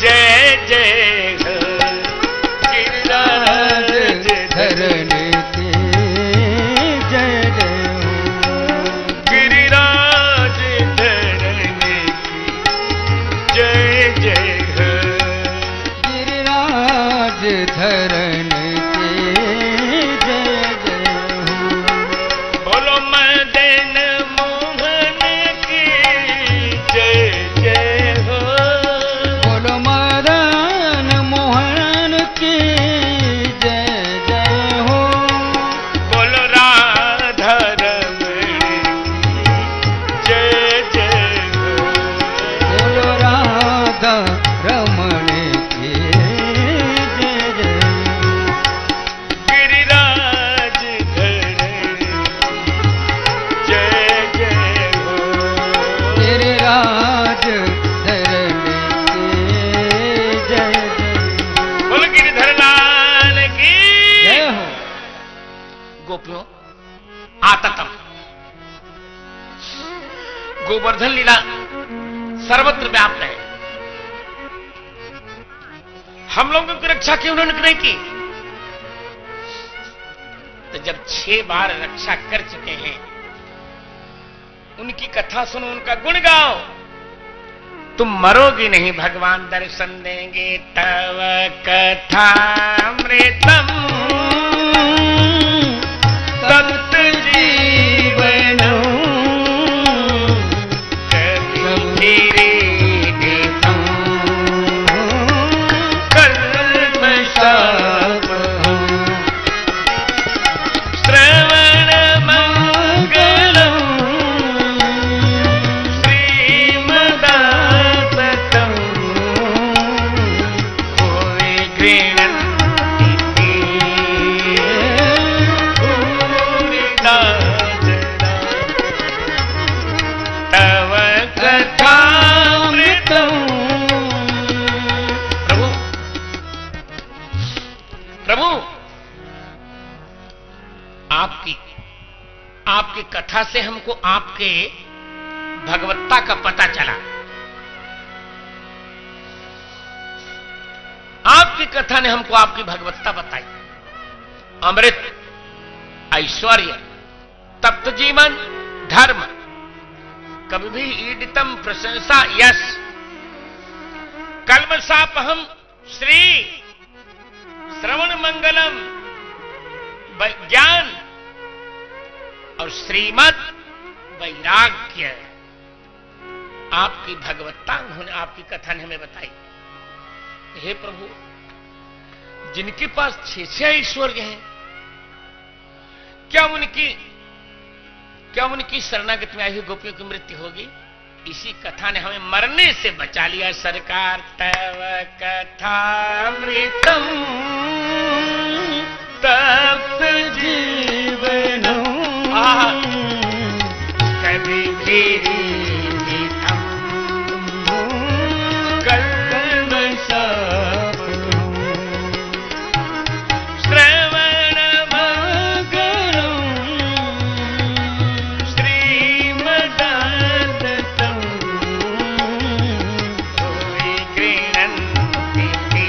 जय जय हो, गिरिराज धरने की जय जय हो, गिरिराज धरने की जय जय हो, गिरिराज धरने की जय जय हो। बोलो मदन मोहन की जय जय हो, बोलो मदन मोहन की जय जय हो, बोलो राधा रमण की जय जय हो, बोलो राधा रमण की जय जय हो, गिरिराज धरण जय जय हो, गिरिराज धरने की जय जय हो। बोलो गिरिधर लाल की जय हो। गोपियों, आततम गोवर्धन लीला सर्वत्र व्याप्त है। हम लोगों की रक्षा क्यों उन्होंने नहीं की? तो जब 6 बार रक्षा कर चुके हैं, उनकी कथा सुनो, उनका गुण गाओ, तुम मरोगी नहीं, भगवान दर्शन देंगे। तव कथामृतम तप्त जीवनम कविकिरीटितम कल्मषापहम् श्रवणमङ्गलम् श्रीमदाततम् भुवि गृह्णन्ति ते भूरिदा जना। तव कथामृतम्। प्रभु प्रभु, आपकी कथा से हमको आपके भगवत्ता का पता चला। आपकी कथा ने हमको आपकी भगवत्ता बताई। अमृत, ऐश्वर्य, तप्त जीवन, धर्म, कभी भी ईडितम, प्रशंसा, यश, कल्मषापहम, श्री, श्रवण मंगलम, ज्ञान, और श्रीमत, वैराग्य। आपकी भगवत्ता उन्होंने, आपकी कथा ने हमें बताई। हे प्रभु, जिनके पास 6 ऐश्वर्य हैं, क्या उनकी शरणागति में आई हुई गोपियों की मृत्यु होगी? इसी कथा ने हमें मरने से बचा लिया। सरकार तव कथामृतम तप्त जीवनम कविकिरीटितम कल्मषापहम् श्रवणमङ्गलम् श्रीमदाततम् भुवि गृह्णन्ति ते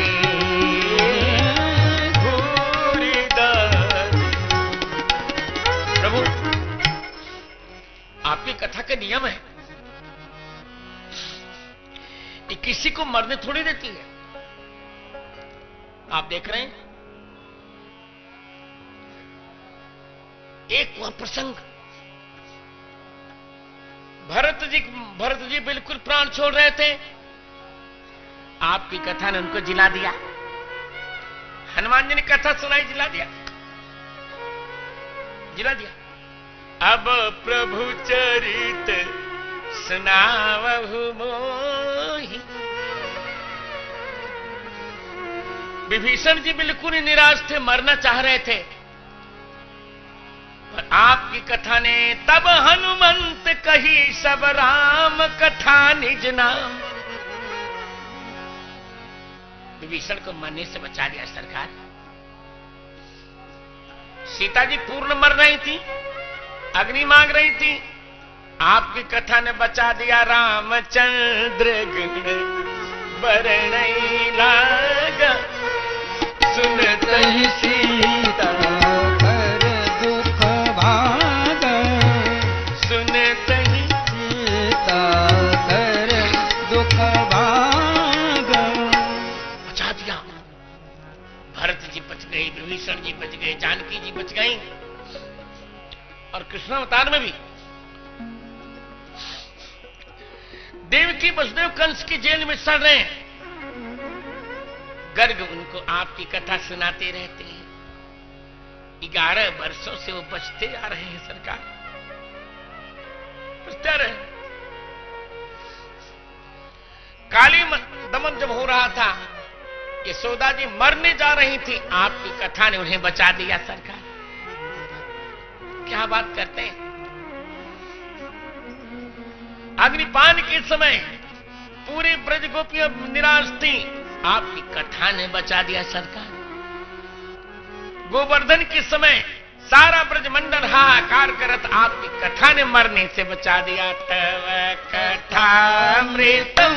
भूरिदा। ये किसी को मरने थोड़ी देती है। आप देख रहे हैं एक वह प्रसंग, भरत जी बिल्कुल प्राण छोड़ रहे थे, आपकी कथा ने उनको जिला दिया। हनुमान जी ने कथा सुनाई, जिला दिया। अब प्रभु चरित सुनावहु मोहि। विभीषण जी बिल्कुल ही निराश थे, मरना चाह रहे थे, पर आपकी कथा ने तब हनुमंत कही सब राम कथा निज नाम। विभीषण को मरने से बचा दिया सरकार। सीता जी पूर्ण मर रही थी, अग्नि मांग रही थी, आपकी कथा ने बचा दिया। रामचंद्र गुण बरनई लागा, सुनत ही सीता कर दुख भागा, सुनत ही सीता कर दुख भागा। बचा दिया। भरत जी बच गए, विभीषण जी बच गए, जानकी जी बच गई, और कृष्णावतार में भी देवकी वसुदेव कंस की जेल में सड़ रहे हैं, गर्ग उनको आपकी कथा सुनाते रहते हैं। 11 वर्षों से वो बचते आ रहे हैं सरकार, बचते आ रहे हैं। काली दमन जब हो रहा था, यशोदा जी मरने जा रही थी, आपकी कथा ने उन्हें बचा दिया सरकार। क्या बात करते हैं। अग्निपान के समय पूरी ब्रज गोपियां निराश थी, आपकी कथा ने बचा दिया सरकार। गोवर्धन के समय सारा ब्रजमंडल हाहाकार करत, आपकी कथा ने मरने से बचा दिया। तव कथामृतम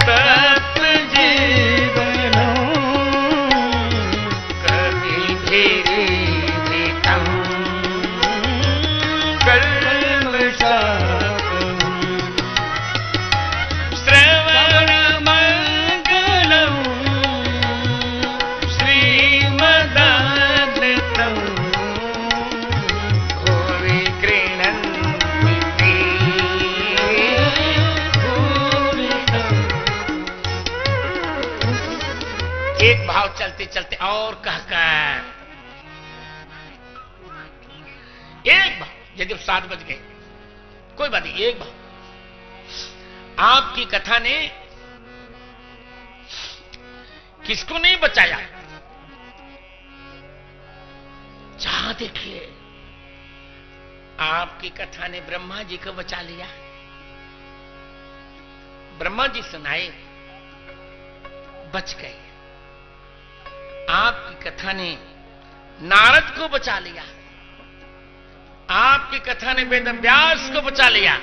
तत्व जीवनो कवि धीरे धीतम श्रवण मंगलम श्रीमदानृतम भुवि गृह्णन्ति एक भाव चलते चलते और कहकर एक भाव, यदि 7 बज गए कोई बात नहीं, एक भाव। आपकी कथा ने किसको नहीं बचाया? जहां देखिए आपकी कथा ने ब्रह्मा जी को बचा लिया। ब्रह्मा जी सुनाए, बच गए। आपकी कथा ने नारद को बचा लिया। आपकी कथा ने वेद व्यास को बचा लिया।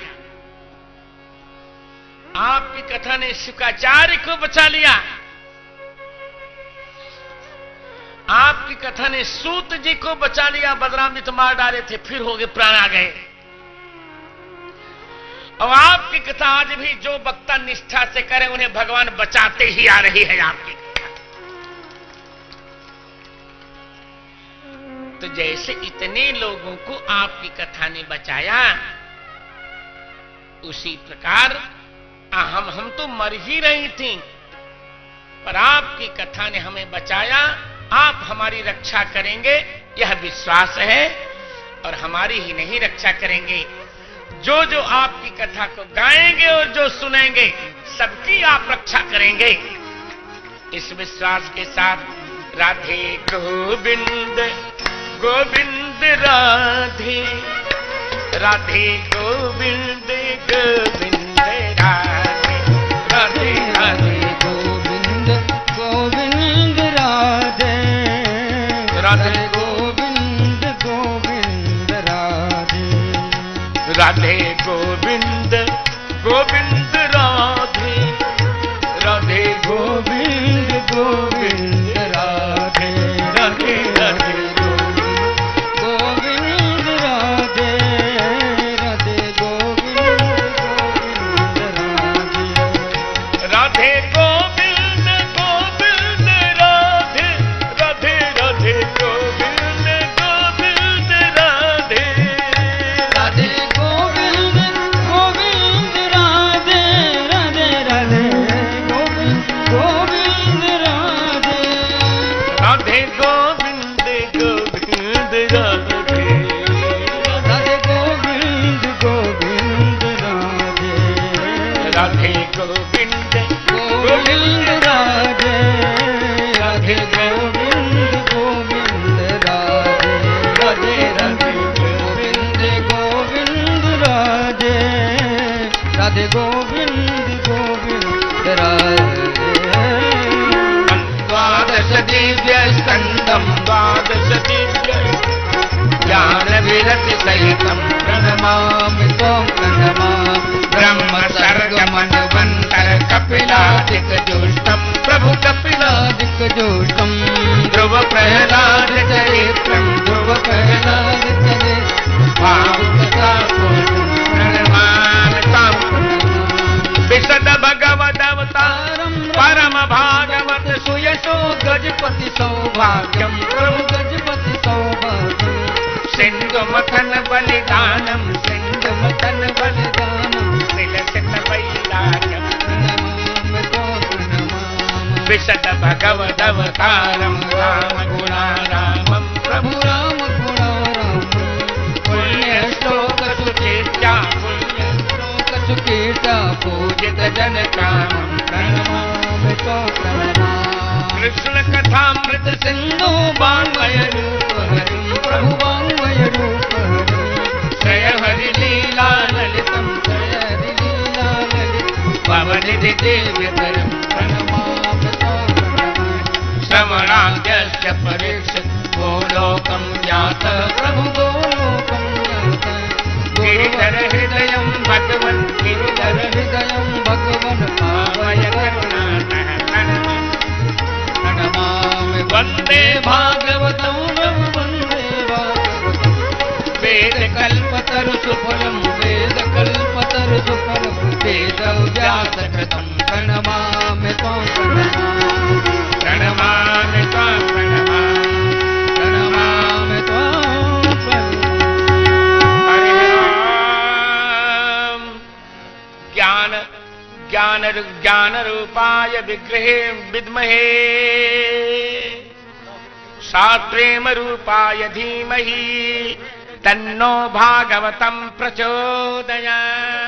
आपकी कथा ने शुक्राचार्य को बचा लिया। आपकी कथा ने सूत जी को बचा लिया। बलराम जी तो मार डाले थे, फिर हो गए, प्राण आ गए। और आपकी कथा आज भी जो वक्ता निष्ठा से करे उन्हें भगवान बचाते ही आ रही है आपकी कथा। तो जैसे इतने लोगों को आपकी कथा ने बचाया, उसी प्रकार हम तो मर ही रही थी, पर आपकी कथा ने हमें बचाया। आप हमारी रक्षा करेंगे, यह विश्वास है, और हमारी ही नहीं रक्षा करेंगे, जो जो आपकी कथा को गाएंगे और जो सुनेंगे सबकी आप रक्षा करेंगे। इस विश्वास के साथ राधे गोविंद गोविंद राधे, राधे गोविंद गोविंद राधे, राधे राधे गोविंद गोविंद राधे, राधे गोविंद गोविंद राधे, राधे गोविंद गोविंद राधे, राधे गोविंद गोविंद राधे, राधे राधे गोविंद राधे, राधे गोविंद गोविंद गोविंद राधे राधे गोविंद गोविंद राधे राधे राधे गोविंद गोविंद राधे राधे गोविंद गोविंद राधे द्वादश दिव्य स्कंदम द्वादश दिव्य ज्ञान विरति सहितम प्रणमामि त्वां प्रणमामि ब्रह्म सर्ग मनुवंतर कपिलादिक जोष्टम प्रभु कपिलादिक जोष्टं ध्रुव प्रहलाद चरित्रम ध्रुव प्रहलाद चरित्रं भावुकता प्रणमामि तां विशद भगवदवतारं परम भागवत सुयशो गजपति सौभाग्यम प्रभु गजपति सौभाग्यं सिंधु मथन बलिदानम सिंधु मथन बलिदानम विलसित वैराग्यम प्रणमामि त्वां प्रणमामि विशद भगवदवतारम राम गुणारामम प्रभु राम गुणारामं पुण्य श्लोक सुचेत्या पुण्य श्लोक सुकीर्ता पूजित जन कामम प्रणमामि त्वां प्रणमामि कृष्ण कथामृत सिंधु वाङ्मय रूप हरिं प्रभु वाङ्मय रूप हरिं जय हरि लीला ललितम जय हरि लीला ललितं भवनिधि दिव्यतरम प्रणमामि त्वां प्रणमामि श्रवणाद्यस्य परीक्षित गोलोकं ज्ञात प्रभु गोलोकं यात गिरिधर हृदयं भगवन् गिरिधर हृदयं भगवन् भावय करुणातः प्रणमामि वन्दे भागवतं वन्दे भागवतं वेदकल्पतरु सुफलं वेदकल्पतरु सुफलं वेदव्यासकृतं प्रणमामि त्वां प्रणमामि प्रणमामि त्वां प्रणमामि प्रणमामि त्वां हरि ओम ज्ञान रूपाय विग्रहे विद्महे सा प्रेम रूपाय धीमहि तन्नो भागवतं प्रचोदयात्।